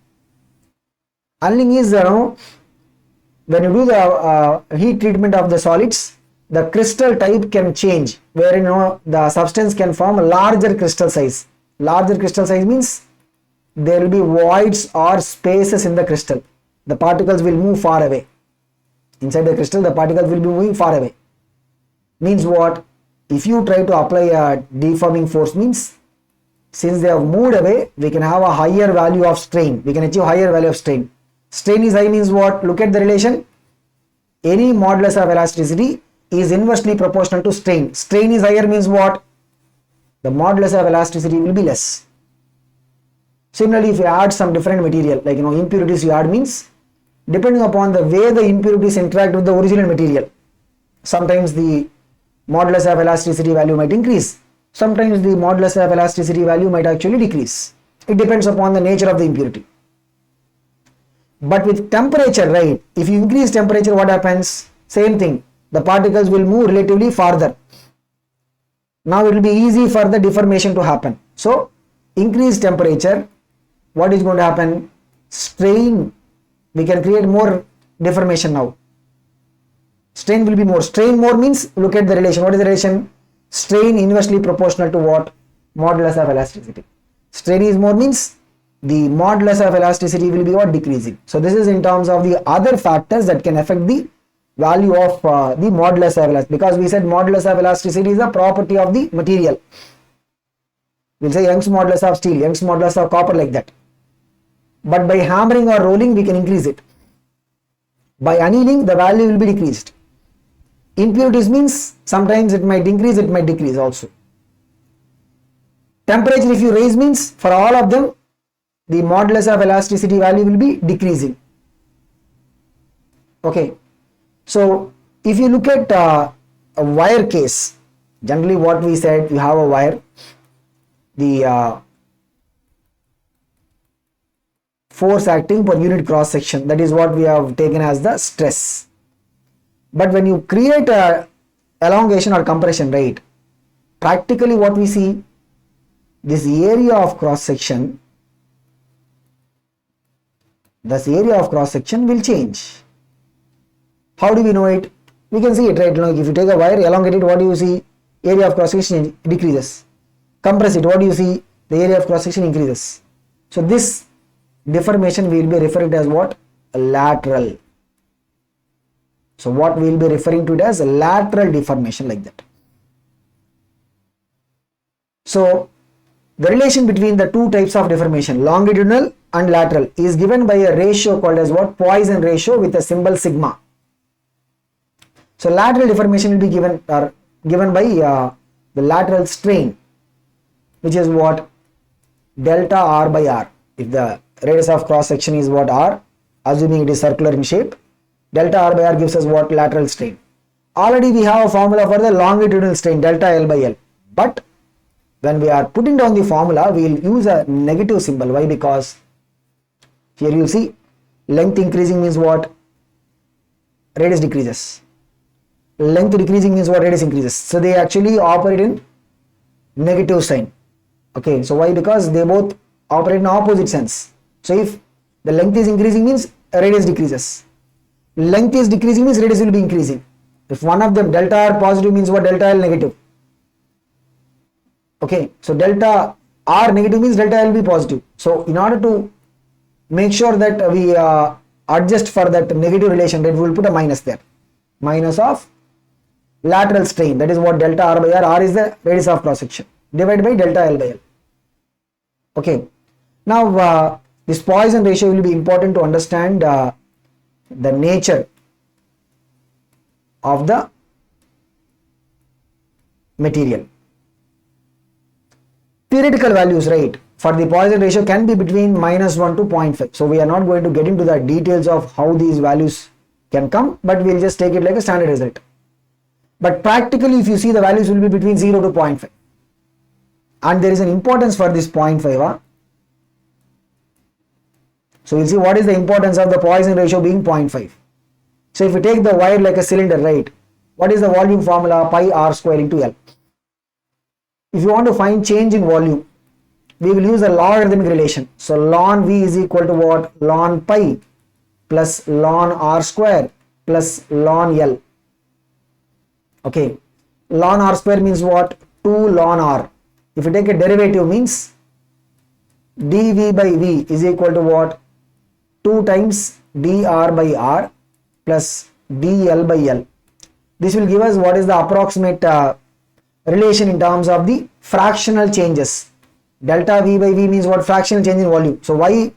Annealing is, when you do the heat treatment of the solids, the crystal type can change, where the substance can form a larger crystal size. Larger crystal size means there will be voids or spaces in the crystal. The particles will move far away. Inside the crystal, the particles will be moving far away. Means what? If you try to apply a deforming force means, since they have moved away, we can have a higher value of strain. We can achieve higher value of strain. Strain is high means what? Look at the relation. Any modulus of elasticity is inversely proportional to strain. Strain is higher means what? The modulus of elasticity will be less. Similarly, if you add some different material, like impurities you add means, depending upon the way the impurities interact with the original material, sometimes the modulus of elasticity value might increase. Sometimes the modulus of elasticity value might actually decrease. It depends upon the nature of the impurity. But with temperature, right? If you increase temperature, what happens? Same thing. the particles will move relatively farther. Now it will be easy for the deformation to happen. So increased temperature, what is going to happen? Strain, we can create more deformation now. Strain will be more. Strain more means, look at the relation. What is the relation? Strain inversely proportional to what? Modulus of elasticity. Strain is more means the modulus of elasticity will be what? Decreasing. So this is in terms of the other factors that can affect the value of the modulus of elasticity, because we said modulus of elasticity is a property of the material. We'll say Young's modulus of steel, Young's modulus of copper, like that. But by hammering or rolling, we can increase it. By annealing, the value will be decreased. Impurities means sometimes it might increase, it might decrease also. Temperature, if you raise, means for all of them, the modulus of elasticity value will be decreasing. Okay. So if you look at a wire case, generally what we said, you have a wire, the force acting per unit cross section, that is what we have taken as the stress. But when you create a elongation or compression, right, practically what we see, this area of cross section, this area of cross section will change. How do we know it? We can see it, right? Like if you take a wire, elongate it, what do you see? Area of cross section decreases. Compress it, what do you see? The area of cross section increases. So this deformation we will be referring to as what? Lateral. So what we will be referring to it as a lateral deformation, like that. So the relation between the two types of deformation, longitudinal and lateral, is given by a ratio called as what? Poisson ratio with a symbol sigma. So lateral deformation will be given by the lateral strain, which is what? Delta R by R. If the radius of cross section is what? R, assuming it is circular in shape, delta R by R gives us what? Lateral strain. Already we have a formula for the longitudinal strain, delta L by L. But when we are putting down the formula, we will use a negative symbol. Why? Because here you see length increasing means what? Radius decreases. Length decreasing means what? Radius increases. So they actually operate in negative sign. Okay, so why? Because they both operate in opposite sense. So if the length is increasing means radius decreases. Length is decreasing means radius will be increasing. If one of them, delta R positive means what? Delta L negative. Okay, so delta R negative means delta L will be positive. So in order to make sure that we adjust for that negative relation, that we will put a minus there. Minus of lateral strain, that is what? Delta R by R. R is the radius of cross section, divided by delta L by L. Okay. Now this Poisson ratio will be important to understand the nature of the material. Theoretical values, right, for the Poisson ratio can be between -1 to 0.5. So we are not going to get into the details of how these values can come, but we'll just take it like a standard result. But practically, if you see, the values will be between 0 to 0.5. And there is an importance for this 0.5. So we'll see what is the importance of the Poisson ratio being 0.5. So if we take the wire like a cylinder, right, what is the volume formula? Pi R square into L. If you want to find change in volume, we will use a logarithmic relation. So ln V is equal to what? Ln pi plus ln R square plus ln L. Okay, ln R square means what? 2 ln R. If you take a derivative, means dV by V is equal to what? 2 times dr by R plus dl by L. This will give us what is the approximate relation in terms of the fractional changes. Delta V by V means what? Fractional change in volume. So why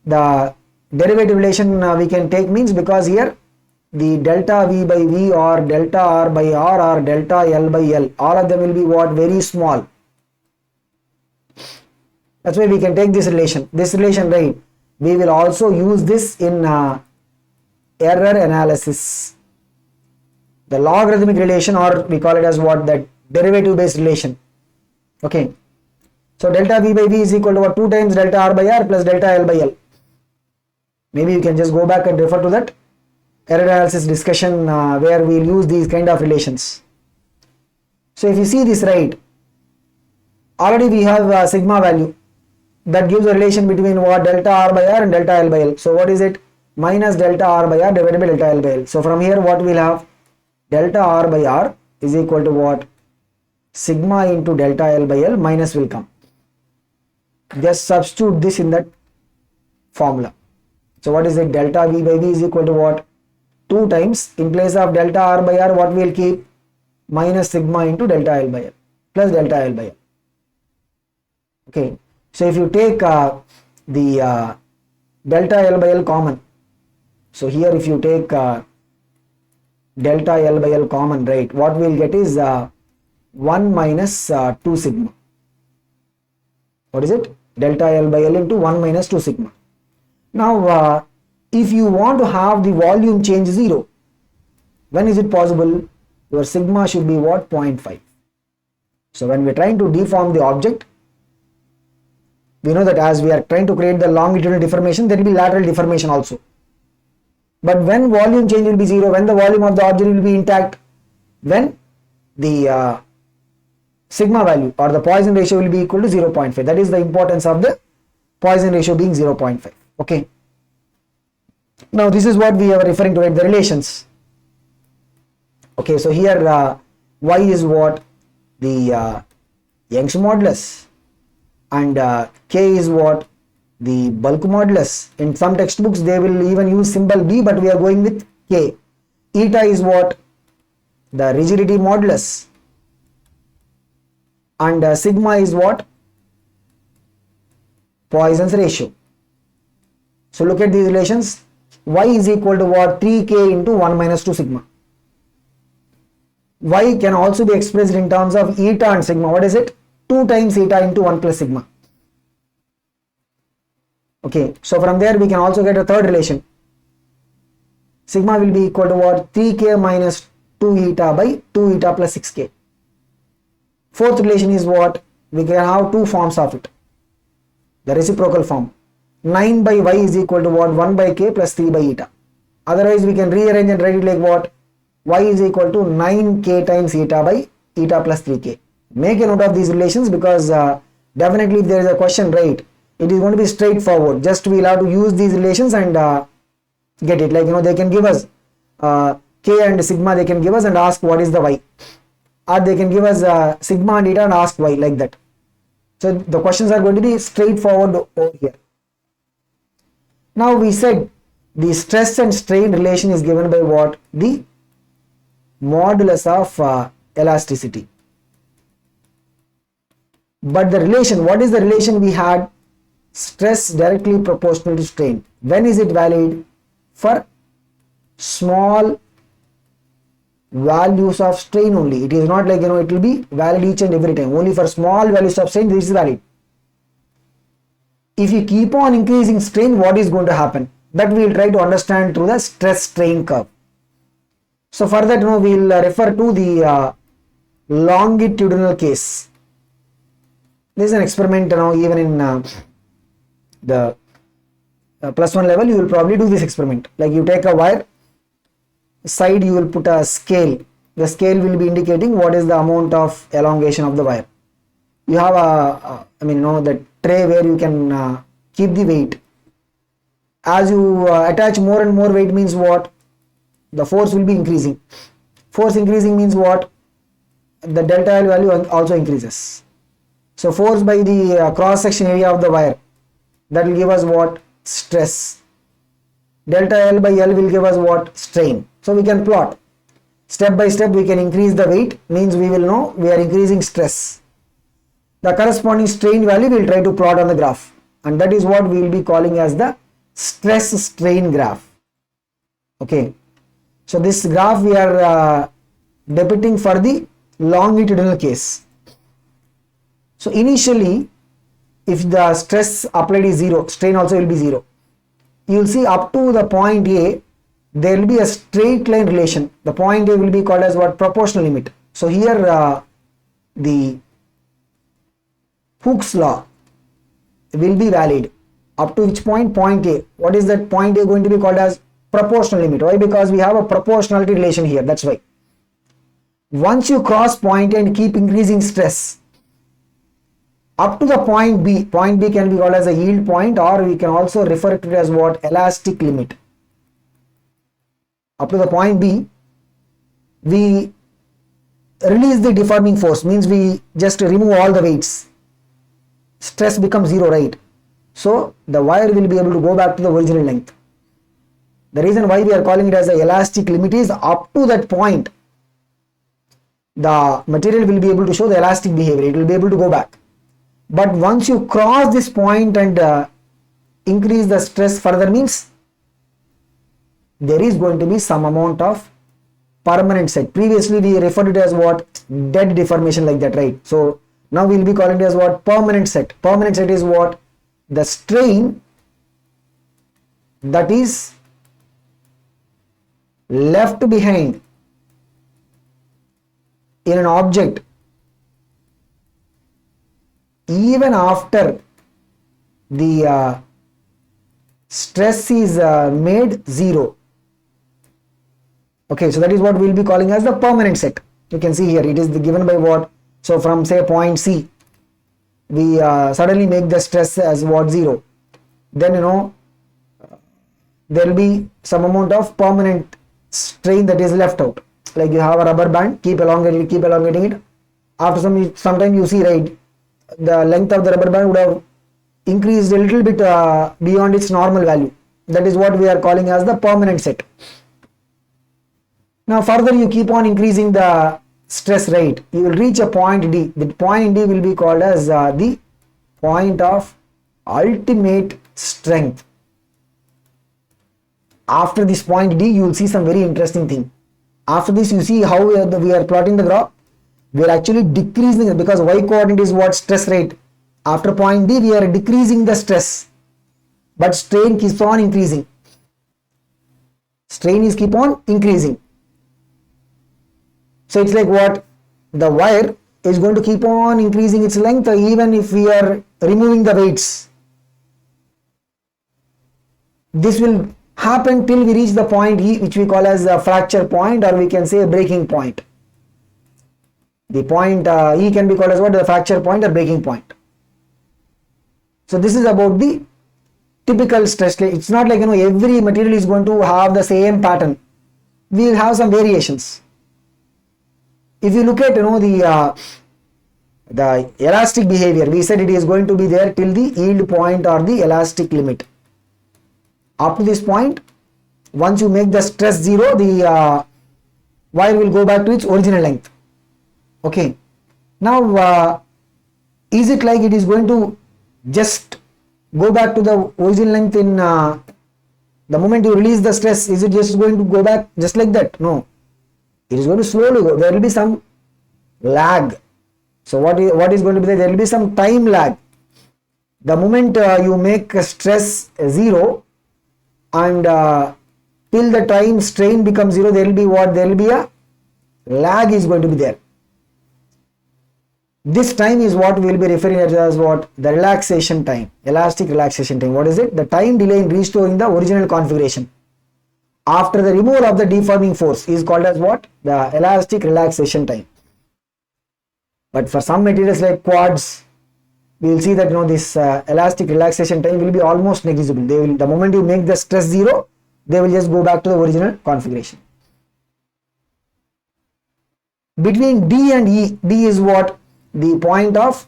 the derivative relation we can take means, because here the delta V by V or delta R by R or delta L by L, all of them will be what? Very small. That's why we can take this relation. This relation, right, we will also use this in error analysis. The logarithmic relation, or we call it as what? That derivative based relation. Okay. So delta V by V is equal to what? 2 times delta R by R plus delta L by L. Maybe you can just go back and refer to that. error analysis discussion where we'll use these kind of relations. So if you see this right, already we have a sigma value that gives a relation between what, delta R by R and delta L by L. So what is it? Minus delta R by R divided by delta L by L. So from here what we'll have, delta R by R is equal to what? Sigma into delta L by L, minus will come. Just substitute this in that formula. So what is it? Delta V by V is equal to what? 2 times, in place of delta R by R, what we'll keep? Minus sigma into delta L by L plus delta L by L. Okay. So if you take the delta L by L common, so here if you take delta L by L common, right, what we'll get is 1 minus 2 sigma. What is it? Delta L by L into 1 minus 2 sigma. Now if you want to have the volume change 0, when is it possible? Your sigma should be what? 0.5. So when we are trying to deform the object, we know that as we are trying to create the longitudinal deformation, there will be lateral deformation also. But when volume change will be 0, when the volume of the object will be intact, when the sigma value or the Poisson ratio will be equal to 0.5. That is the importance of the Poisson ratio being 0.5. Okay. Now this is what we are referring to, right? The relations. Okay, so here y is what? The Young's modulus, and k is what? The bulk modulus. In some textbooks they will even use symbol b, but we are going with k. Eta is what? The rigidity modulus, and sigma is what? Poisson's ratio. So look at these relations. Y is equal to what? 3k into 1 minus 2 sigma. Y can also be expressed in terms of eta and sigma. What is it? 2 times eta into 1 plus sigma. Okay, so from there we can also get a third relation. Sigma will be equal to what? 3k minus 2 eta by 2 eta plus 6k. Fourth relation is what? We can have two forms of it. The reciprocal form. 9 by y is equal to what? 1 by k plus 3 by eta. Otherwise we can rearrange and write it like what? Y is equal to 9k times eta by eta plus 3k. Make a note of these relations, because definitely if there is a question, right, it is going to be straightforward. Just we'll have to use these relations and get it. Like, you know, they can give us k and sigma, they can give us and ask what is the y, or they can give us sigma and eta and ask y, like that. So the questions are going to be straightforward over here. Now we said the stress and strain relation is given by what? The modulus of elasticity. But the relation, what is the relation we had? Stress directly proportional to strain. When is it valid? For small values of strain only. It is not like, you know, it will be valid each and every time. Only for small values of strain this is valid. If you keep on increasing strain, what is going to happen? That we will try to understand through the stress strain curve. So for that, you know, we will refer to the longitudinal case. This is an experiment, you know, even in the +1 level, you will probably do this experiment. Like, you take a wire, side you will put a scale. The scale will be indicating what is the amount of elongation of the wire. You have the tray where you can keep the weight. As you attach more and more weight means what? The force will be increasing. Force increasing means what? The delta L value also increases. So force by the cross section area of the wire, that will give us what? Stress. Delta L by L will give us what? Strain. So we can plot. Step by step we can increase the weight, means we will know we are increasing stress. The corresponding strain value we will try to plot on the graph, and that is what we will be calling as the stress strain graph. Okay. So this graph we are depicting for the longitudinal case. So initially, if the stress applied is 0, strain also will be 0. You will see up to the point A, there will be a straight line relation. The point A will be called as what? Proportional limit. So here the Hooke's law will be valid. Up to which point? Point A. What is that point A going to be called as? proportional limit. Why? Because we have a proportionality relation here. That's why. Once you cross point and keep increasing stress up to the point B can be called as a yield point, or we can also refer to it as what? Elastic limit. Up to the point B, we release the deforming force, means we just remove all the weights. Stress becomes zero, right? So the wire will be able to go back to the original length. The reason why we are calling it as a elastic limit is up to that point, the material will be able to show the elastic behavior. It will be able to go back. But once you cross this point and increase the stress further, means there is going to be some amount of permanent set. Previously we referred it as what? Dead deformation, like that, right? So now we will be calling it as what? Permanent set. Permanent set is what? The strain that is left behind in an object even after the stress is made zero. Okay, so that is what we will be calling as the permanent set. You can see here it is given by what? So from say point C, we suddenly make the stress as what? Zero. Then there will be some amount of permanent strain that is left out. Like you have a rubber band, keep elongating it. After some time you see, right, the length of the rubber band would have increased a little bit beyond its normal value. That is what we are calling as the permanent set. Now further you keep on increasing the stress rate, you will reach a point D. The point D will be called as the point of ultimate strength. After this point D, you will see some very interesting thing. After this, you see how we are plotting the graph. We are actually decreasing it, because y coordinate is what? Stress rate. After point D, we are decreasing the stress, but strain keeps on increasing. Strain is keep on increasing. So it's like what? The wire is going to keep on increasing its length even if we are removing the weights. This will happen till we reach the point E, which we call as a fracture point, or we can say a breaking point. The point E can be called as what? The fracture point or breaking point. So this is about the typical stress. It's not like every material is going to have the same pattern. We will have some variations. If you look at the elastic behavior, we said it is going to be there till the yield point or the elastic limit. Up to this point, once you make the stress zero, the wire will go back to its original length. Okay. Now, is it like it is going to just go back to the original length in the moment you release the stress? Is it just going to go back just like that? No. It is going to slowly go. There will be some lag. So what is going to be there? There will be some time lag. The moment you make stress zero and till the time strain becomes zero, there will be what? There will be a lag is going to be there. This time is what we will be referring to as what? The relaxation time, elastic relaxation time. What is it? The time delay in restoring the original configuration after the removal of the deforming force is called as what? The elastic relaxation time. But for some materials like quartz, we will see that this elastic relaxation time will be almost negligible. They will, the moment you make the stress zero, they will just go back to the original configuration. Between D and E, D is what? The point of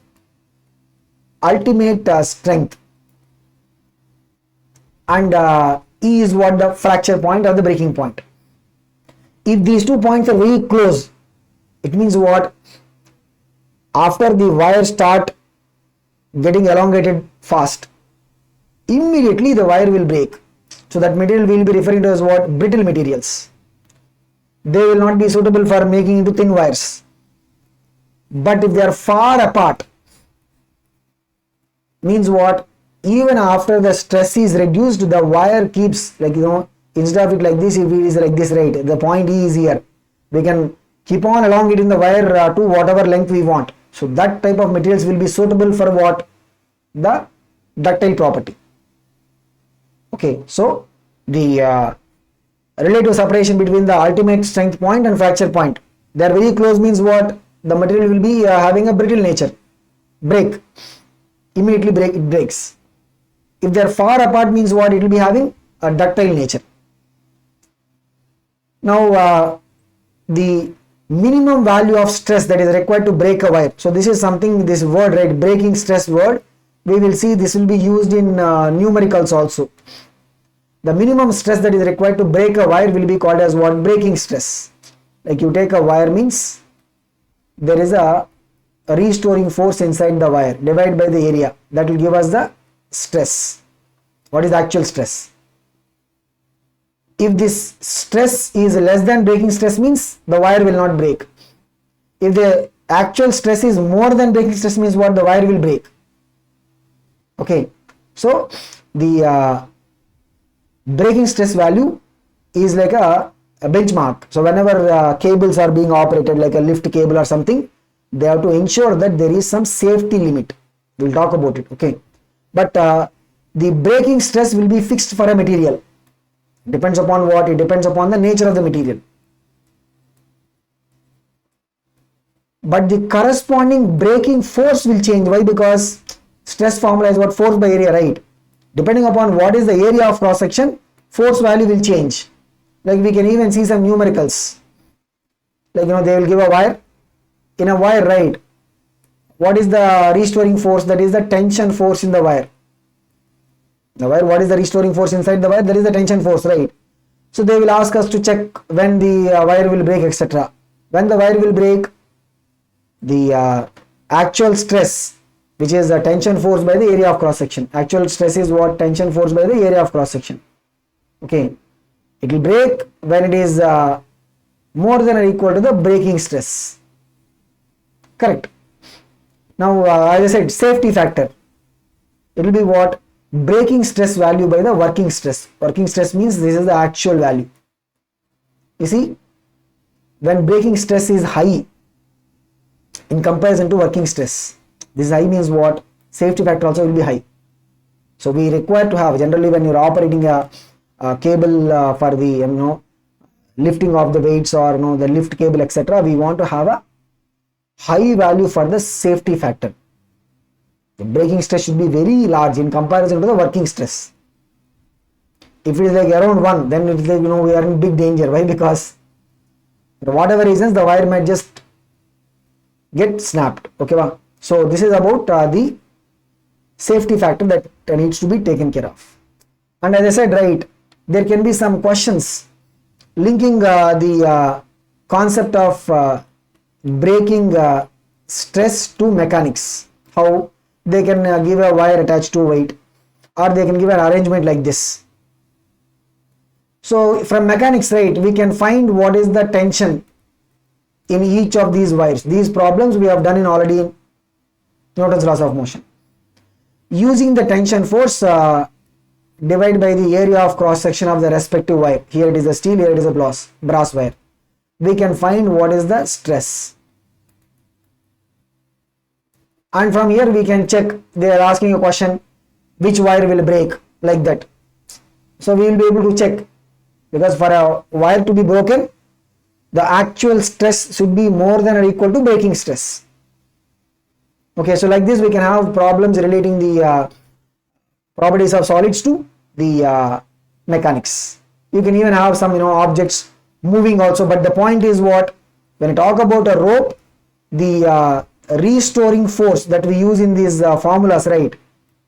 ultimate strength, and E is what? The fracture point or the breaking point. If these 2 points are very close, it means what? After the wires start getting elongated fast, immediately the wire will break. So that material we will be referring to as what? Brittle materials. They will not be suitable for making into thin wires. But if they are far apart, means what? Even after the stress is reduced, the wire keeps, like instead of it like this, if it is like this, right, the point E is here, we can keep on elongating the wire to whatever length we want. So that type of materials will be suitable for what? The ductile property. Okay, so the relative separation between the ultimate strength point and fracture point. They are very close means what? The material will be having a brittle nature. Break. Immediately break, it breaks. If they are far apart means what? It will be having a ductile nature. Now the minimum value of stress that is required to break a wire. So this is something, this word, right, breaking stress word, we will see this will be used in numericals also. The minimum stress that is required to break a wire will be called as what? Breaking stress. Like you take a wire means there is a restoring force inside the wire, divided by the area, that will give us the stress. What is the actual stress? If this stress is less than breaking stress means the wire will not break. If the actual stress is more than breaking stress means what? The wire will break. Okay, so the breaking stress value is like a benchmark. So whenever cables are being operated, like a lift cable or something, they have to ensure that there is some safety limit. We'll talk about it. Okay, but the breaking stress will be fixed for a material. Depends upon what? It depends upon the nature of the material. But the corresponding breaking force will change. Why? Because stress formula is what? Force by area, right? Depending upon what is the area of cross section, force value will change. Like we can even see some numericals. Like they will give a wire. In a wire, right? What is the restoring force? That is the tension force in the wire. The wire, what is the restoring force inside the wire? That is the tension force, right? So they will ask us to check when the wire will break, etc. When the wire will break, the actual stress, which is the tension force by the area of cross section. Actual stress is what? Tension force by the area of cross section. Okay, it will break when it is more than or equal to the breaking stress. Correct. Now as I said, safety factor, it will be what? Breaking stress value by the working stress. Working stress means this is the actual value. You see, when breaking stress is high in comparison to working stress, this high means what? Safety factor also will be high. So we require to have, generally when you are operating a cable for the lifting of the weights or the lift cable, etc., we want to have a high value for the safety factor. The breaking stress should be very large in comparison to the working stress. If it is like around 1, then it is like we are in big danger. Why? Because for whatever reasons the wire might just get snapped. Okay, so this is about the safety factor that needs to be taken care of. And as I said, right, there can be some questions linking the concept of breaking stress to mechanics. How they can give a wire attached to weight, or they can give an arrangement like this. So from mechanics, right, we can find what is the tension in each of these wires. These problems we have done in already in Newton's laws of motion. Using the tension force divided by the area of cross section of the respective wire. Here it is a steel, here it is a brass wire. We can find what is the stress. And from here we can check, they are asking a question, which wire will break, like that. So we will be able to check, because for a wire to be broken, the actual stress should be more than or equal to breaking stress. Okay, so like this we can have problems relating the properties of solids to the mechanics. You can even have some objects moving also, but the point is what? When I talk about a rope, the restoring force that we use in these formulas, right,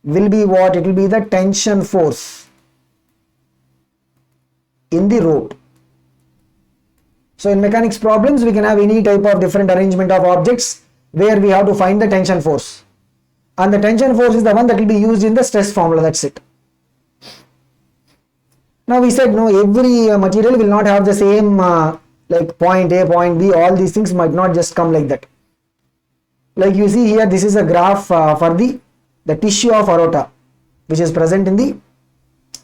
will be what? It will be the tension force in the rope. So in mechanics problems we can have any type of different arrangement of objects where we have to find the tension force, and the tension force is the one that will be used in the stress formula. That's it. Now we said no, every material will not have the same like point A, point B, all these things might not just come like that. Like you see here, this is a graph for the tissue of aorta, which is present in the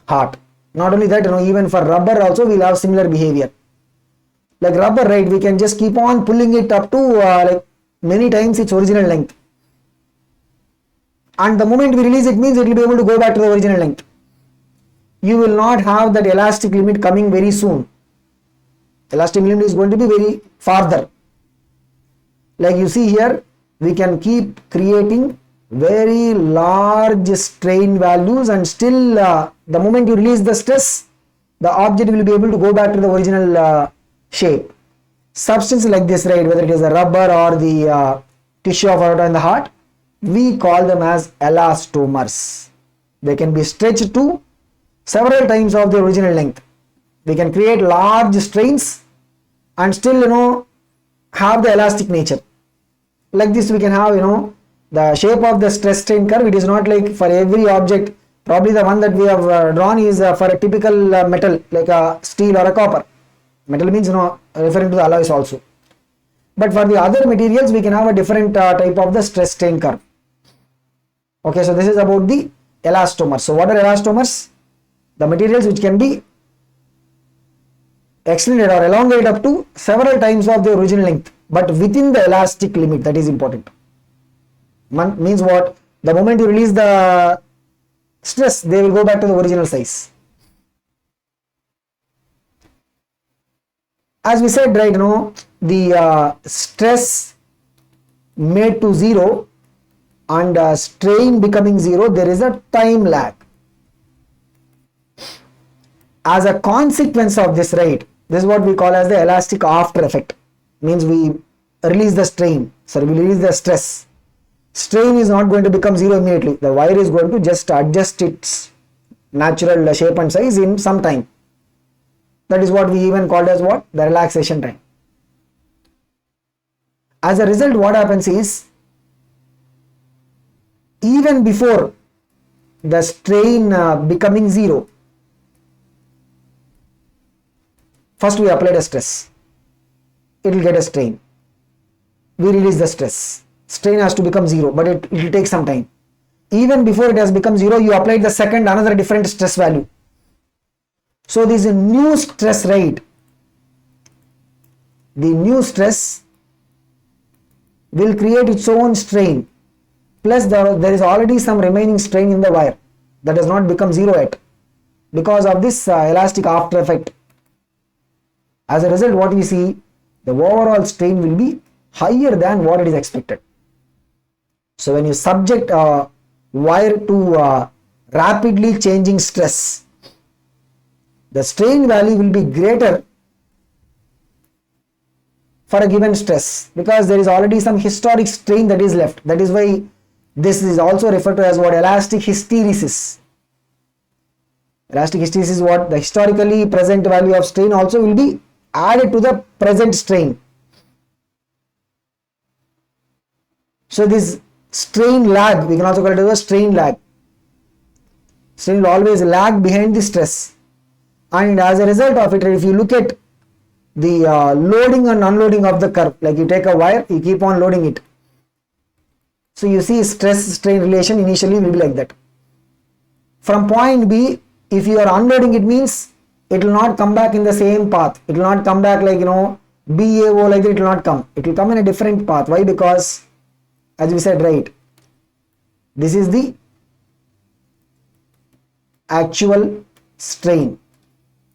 heart. Not only that, even for rubber also we will have similar behavior. Like rubber, right, we can just keep on pulling it up to like many times its original length. And the moment we release it means it will be able to go back to the original length. You will not have that elastic limit coming very soon. Elastic minimum is going to be very farther. Like you see here, we can keep creating very large strain values, and still the moment you release the stress, the object will be able to go back to the original shape. Substances like this, right, whether it is a rubber or the tissue of aorta in the heart, we call them as elastomers. They can be stretched to several times of the original length. We can create large strains and still have the elastic nature. Like this we can have the shape of the stress strain curve. It is not like for every object. Probably the one that we have drawn is for a typical metal like a steel or a copper. Metal means referring to the alloys also. But for the other materials we can have a different type of the stress strain curve. Okay, so this is about the elastomers. So what are elastomers? The materials which can be extended or elongated up to several times of the original length, but within the elastic limit. That is important. Means what? The moment you release the stress, they will go back to the original size. As we said, right, the stress made to zero and strain becoming zero, there is a time lag. As a consequence of this, right, this is what we call as the elastic after effect. Means we release the strain, we release the stress. Strain is not going to become zero immediately. The wire is going to just adjust its natural shape and size in some time. That is what we even called as what? The relaxation time. As a result, what happens is, even before the strain becoming zero, first we applied a stress. It will get a strain. We release the stress. Strain has to become zero, but it will take some time. Even before it has become zero, you applied the second, another different stress value. So this is a new stress, right? The new stress will create its own strain. Plus there is already some remaining strain in the wire that has not become zero yet because of this elastic after effect. As a result, what we see, the overall strain will be higher than what it is expected. So when you subject a wire to rapidly changing stress, the strain value will be greater for a given stress because there is already some historic strain that is left. That is why this is also referred to as what? Elastic hysteresis. Elastic hysteresis is what? The historically present value of strain also will be added to the present strain. So this strain lag, we can also call it as a strain lag. Strain will always lag behind the stress. And as a result of it, if you look at the loading and unloading of the curve, like you take a wire, you keep on loading it. So you see stress strain relation initially will be like that. From point B, if you are unloading, it means it will not come back in the same path. It will not come back like BAO like that, it will not come. It will come in a different path. Why? Because as we said, right, this is the actual strain.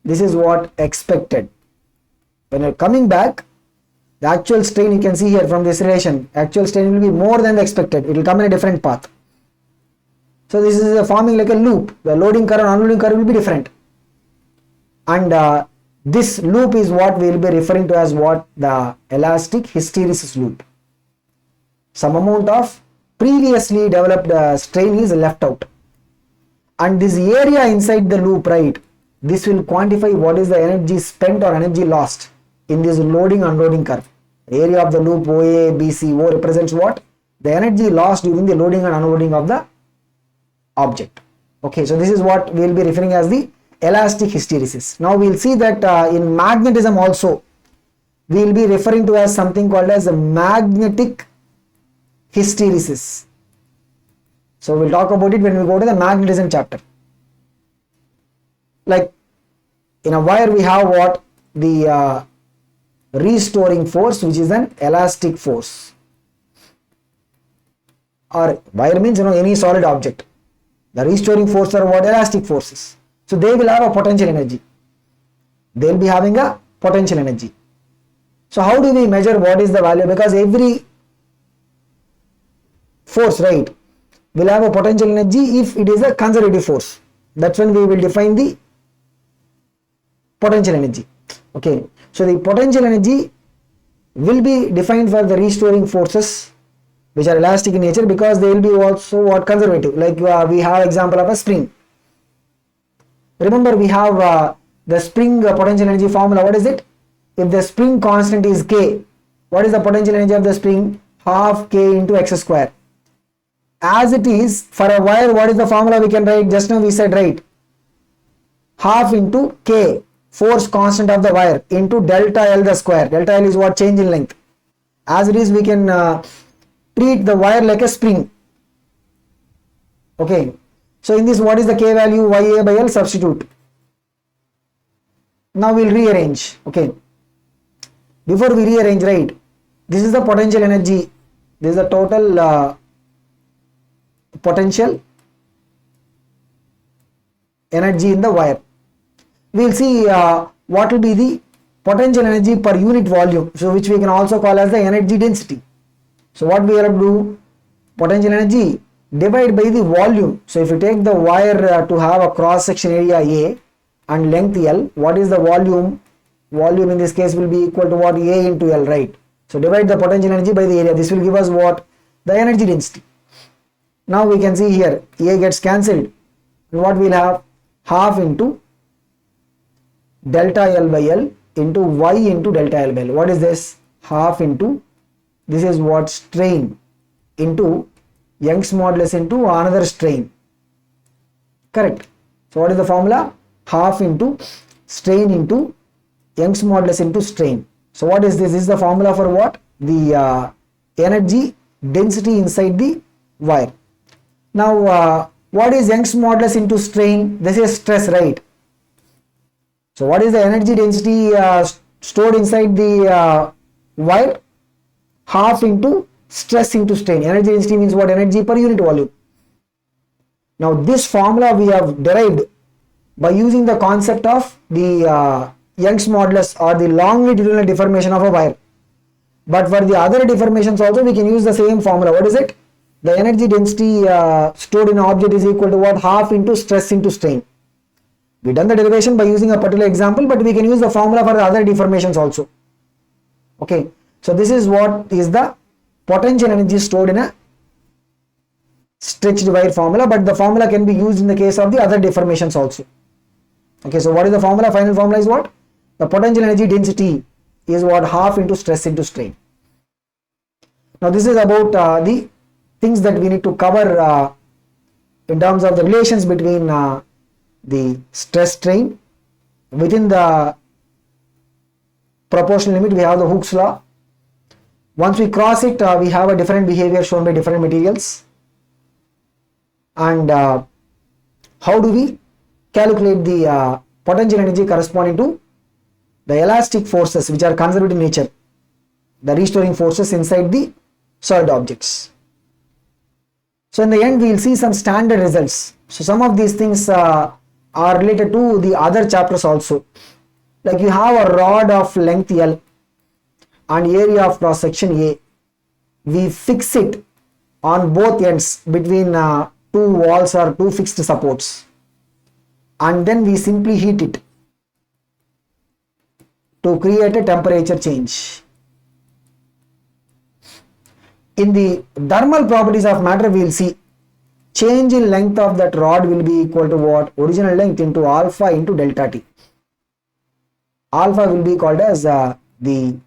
This is what expected. When you're coming back, the actual strain you can see here from this relation, actual strain will be more than the expected. It will come in a different path. So this is forming like a loop. The loading curve and unloading curve will be different. And this loop is what we will be referring to as what? The elastic hysteresis loop. Some amount of previously developed strain is left out. And this area inside the loop, right, this will quantify what is the energy spent or energy lost in this loading unloading curve. The area of the loop OA, BC, O represents what? The energy lost during the loading and unloading of the object. Okay, so this is what we will be referring as the elastic hysteresis. Now we will see that in magnetism also we will be referring to as something called as a magnetic hysteresis. So we'll talk about it when we go to the magnetism chapter. Like in a wire we have what? The restoring force, which is an elastic force. Or wire means any solid object. The restoring force are what? Elastic forces. So they will have a potential energy. They will be having a potential energy. So how do we measure what is the value? Because every force, right, will have a potential energy if it is a conservative force. That's when we will define the potential energy. Okay, so the potential energy will be defined for the restoring forces which are elastic in nature, because they will be also what conservative. Like we have example of a spring. Remember, we have the spring potential energy formula. What is it? If the spring constant is K, what is the potential energy of the spring? Half K into x square. As it is for a wire, what is the formula we can write? Just now we said, right, half into K, force constant of the wire, into delta L the square. Delta L is what? Change in length. As it is, we can treat the wire like a spring. Okay, so in this, what is the K value? Ya by L, substitute. Now we'll rearrange. Okay, before we rearrange, right, this is the potential energy, this is the total potential energy in the wire. We'll see what will be the potential energy per unit volume, so which we can also call as the energy density. So what we have to do? Potential energy divide by the volume. So if you take the wire to have a cross section area A and length L, what is the volume? Volume in this case will be equal to what? A into L, right? So divide the potential energy by the area. This will give us what? The energy density. Now we can see here A gets cancelled, and what we'll have? Half into delta L by L into Y into delta L by L. What is this? Half into, this is what? Strain into Young's modulus into another strain. Correct. So what is the formula? Half into strain into Young's modulus into strain. So what is this? This is the formula for what? The energy density inside the wire. Now what is Young's modulus into strain? This is stress, right? So what is the energy density stored inside the wire? Half into stress into strain. Energy density means what? Energy per unit volume. Now this formula we have derived by using the concept of the Young's modulus or the longitudinal deformation of a wire. But for the other deformations also we can use the same formula. What is it? The energy density stored in an object is equal to what? Half into stress into strain. We done the derivation by using a particular example, but we can use the formula for the other deformations also. Okay, so this is what is the potential energy stored in a stretched wire formula, but the formula can be used in the case of the other deformations also. Okay, so what is the formula? Final formula is what? The potential energy density is what? Half into stress into strain. Now this is about the things that we need to cover in terms of the relations between the stress strain. Within the proportional limit we have the Hooke's law. Once we cross it, we have a different behavior shown by different materials. And how do we calculate the potential energy corresponding to the elastic forces which are conservative in nature, the restoring forces inside the solid objects? So in the end we will see some standard results. So some of these things are related to the other chapters also. Like you have a rod of length L and area of cross section A. We fix it on both ends between two walls or two fixed supports, and then we simply heat it to create a temperature change. In the thermal properties of matter we will see change in length of that rod will be equal to what? Original length into alpha into delta T. Alpha will be called as the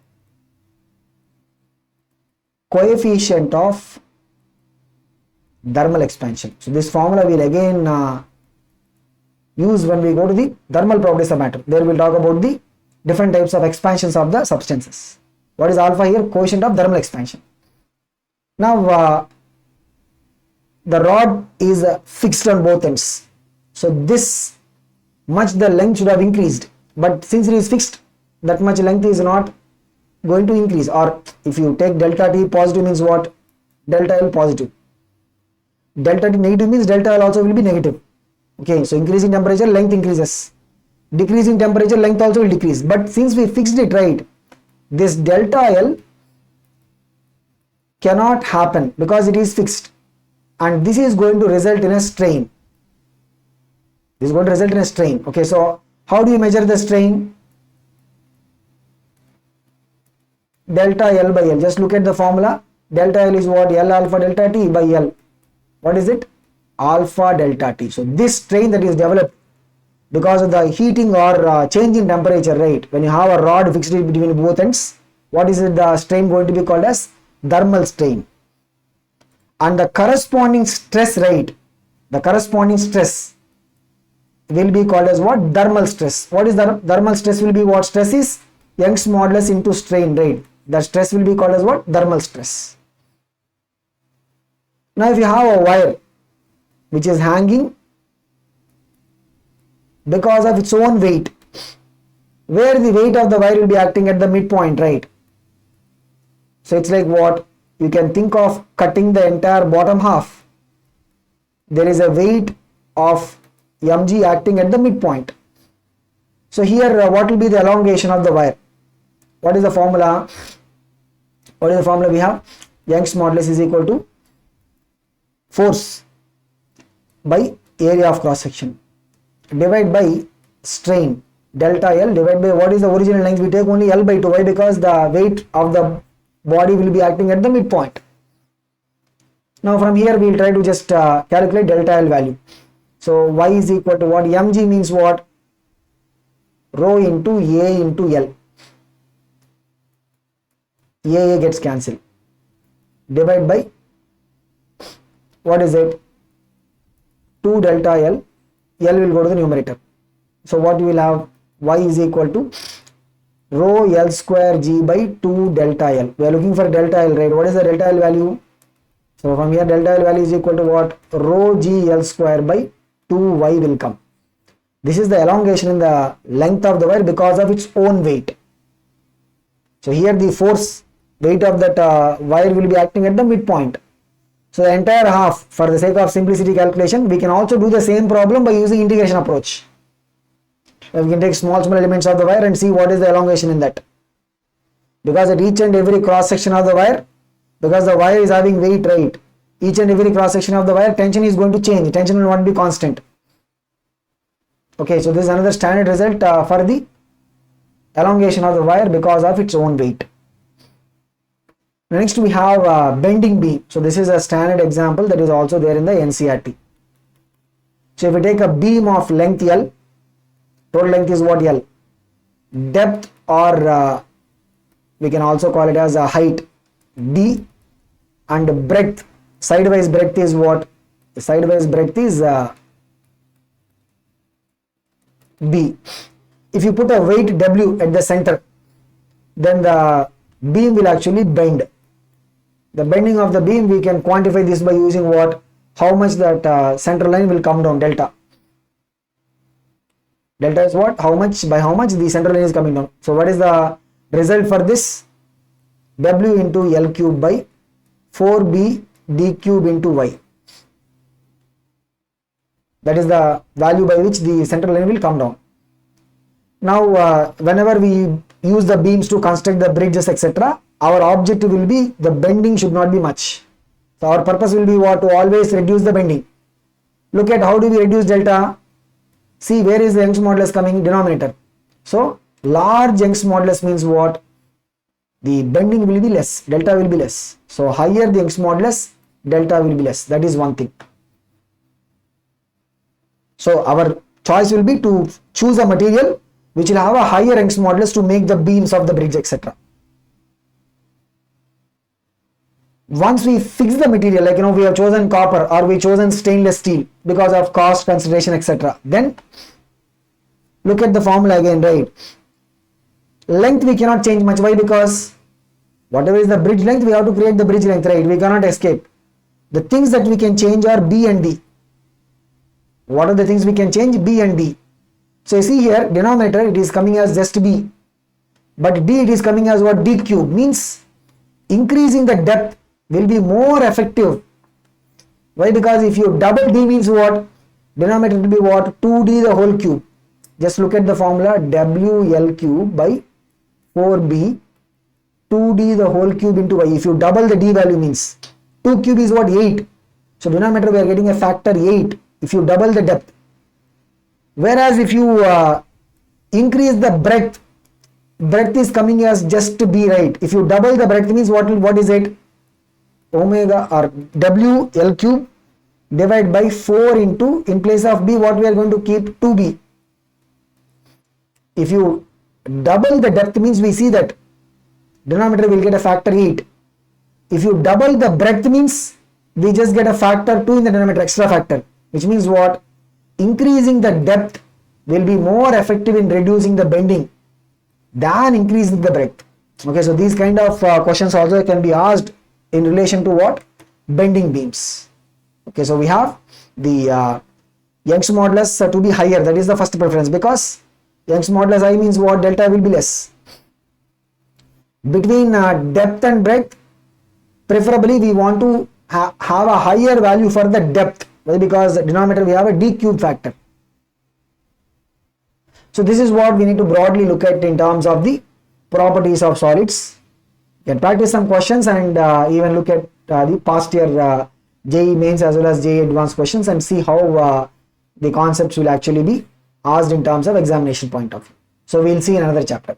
coefficient of thermal expansion. So this formula will again use when we go to the thermal properties of matter. There we'll talk about the different types of expansions of the substances. What is alpha here? Coefficient of thermal expansion. Now the rod is fixed on both ends. So this much the length should have increased, but since it is fixed, that much length is not going to increase. Or if you take delta T positive means what? Delta L positive. Delta T negative means delta L also will be negative. Okay, so increasing temperature, length increases. decreasing temperature, length also will decrease. But since we fixed it, right, this delta L cannot happen because it is fixed, and this is going to result in a strain. This is going to result in a strain. Okay, so how do you measure the strain? Delta L by L. Just look at the formula. Delta L is what? L alpha delta T by L. What is it? Alpha delta T. So this strain that is developed because of the heating or change in temperature, right? When you have a rod fixed between both ends, what is it, the strain going to be called as? Thermal strain. And the corresponding stress, right? The corresponding stress will be called as what? Thermal stress. What is the thermal stress will be? What stress is? Young's modulus into strain, right? The stress will be called as what? Thermal stress. Now if you have a wire which is hanging because of its own weight, where the weight of the wire will be acting at the midpoint, right? So it's like what? You can think of cutting the entire bottom half. There is a weight of mg acting at the midpoint. So here what will be the elongation of the wire? What is the formula? What is the formula we have? Young's modulus is equal to force by area of cross section divided by strain delta L divided by what is the original length? We take only L by 2. Why? Because the weight of the body will be acting at the midpoint. Now from here we will try to just calculate delta L value. So y is equal to what? Mg means what? Rho into A into L. A gets cancelled. Divide by what is it? 2 delta L. L will go to the numerator. So what you will have? Y is equal to rho L square G by 2 delta L. We are looking for delta L, right? What is the delta L value? So from here delta L value is equal to what? Rho G L square by 2y will come. This is the elongation in the length of the wire because of its own weight. So here the force weight of that wire will be acting at the midpoint. So the entire half, for the sake of simplicity calculation, we can also do the same problem by using integration approach. We can take small elements of the wire and see what is the elongation in that. Because at each and every cross section of the wire, because the wire is having weight, right? Each and every cross section of the wire, tension is going to change. Tension will not be constant. Okay, so this is another standard result for the elongation of the wire because of its own weight. Next we have bending beam. So this is a standard example that is also there in the NCERT. So if we take a beam of length L, total length is what? L. Depth or we can also call it as a height D, and breadth, sidewise breadth is what? Sidewise breadth is B. If you put a weight W at the center, then the beam will actually bend. The bending of the beam, we can quantify this by using what? How much that central line will come down, delta. Delta is what? How much, by how much the central line is coming down. So what is the result for this? W into L cube by 4B D cube into Y. That is the value by which the central line will come down. Now whenever we use the beams to construct the bridges, etc., our objective will be the bending should not be much. So our purpose will be what? To always reduce the bending. Look at how do we reduce delta. See, where is the Young's modulus coming? Denominator. So large Young's modulus means what? The bending will be less, delta will be less. So higher the Young's modulus, delta will be less. That is one thing. So our choice will be to choose a material which will have a higher Young's modulus to make the beams of the bridge, etc. Once we fix the material, like we have chosen copper or we chosen stainless steel because of cost consideration, etc., then look at the formula again, right? Length we cannot change much. Why? Because whatever is the bridge length, we have to create the bridge length, right? We cannot escape. The things that we can change are B and D. What are the things we can change? B and D. So you see here, denominator it is coming as just B, but D it is coming as what? D cube. Means increasing the depth will be more effective. Why? Because if you double D means what? Denominator will be what? 2D the whole cube. just look at the formula, WL cube by 4B 2D the whole cube into y. If you double the d value means 2 cube is what? 8. So denominator we are getting a factor 8 if you double the depth. Whereas if you increase the breadth is coming as just b, right? If you double the breadth means what is it? Omega or WL cube divided by 4 into, in place of b what we are going to keep? 2b. If you double the depth means we see that denominator will get a factor 8. If you double the breadth means we just get a factor 2 in the denominator, extra factor, which means what? Increasing the depth will be more effective in reducing the bending than increasing the breadth. Okay, so these kind of questions also can be asked in relation to what? Bending beams. Okay, so we have the Young's modulus to be higher, that is the first preference, because Young's modulus I means what? Delta will be less. Between depth and breadth, preferably we want to have a higher value for the depth. Why? Because the denominator we have a d cube factor. So this is what we need to broadly look at in terms of the properties of solids. You can practice some questions and even look at the past year JEE mains as well as JEE advanced questions and see how the concepts will actually be asked in terms of examination point of view. So we'll see in another chapter.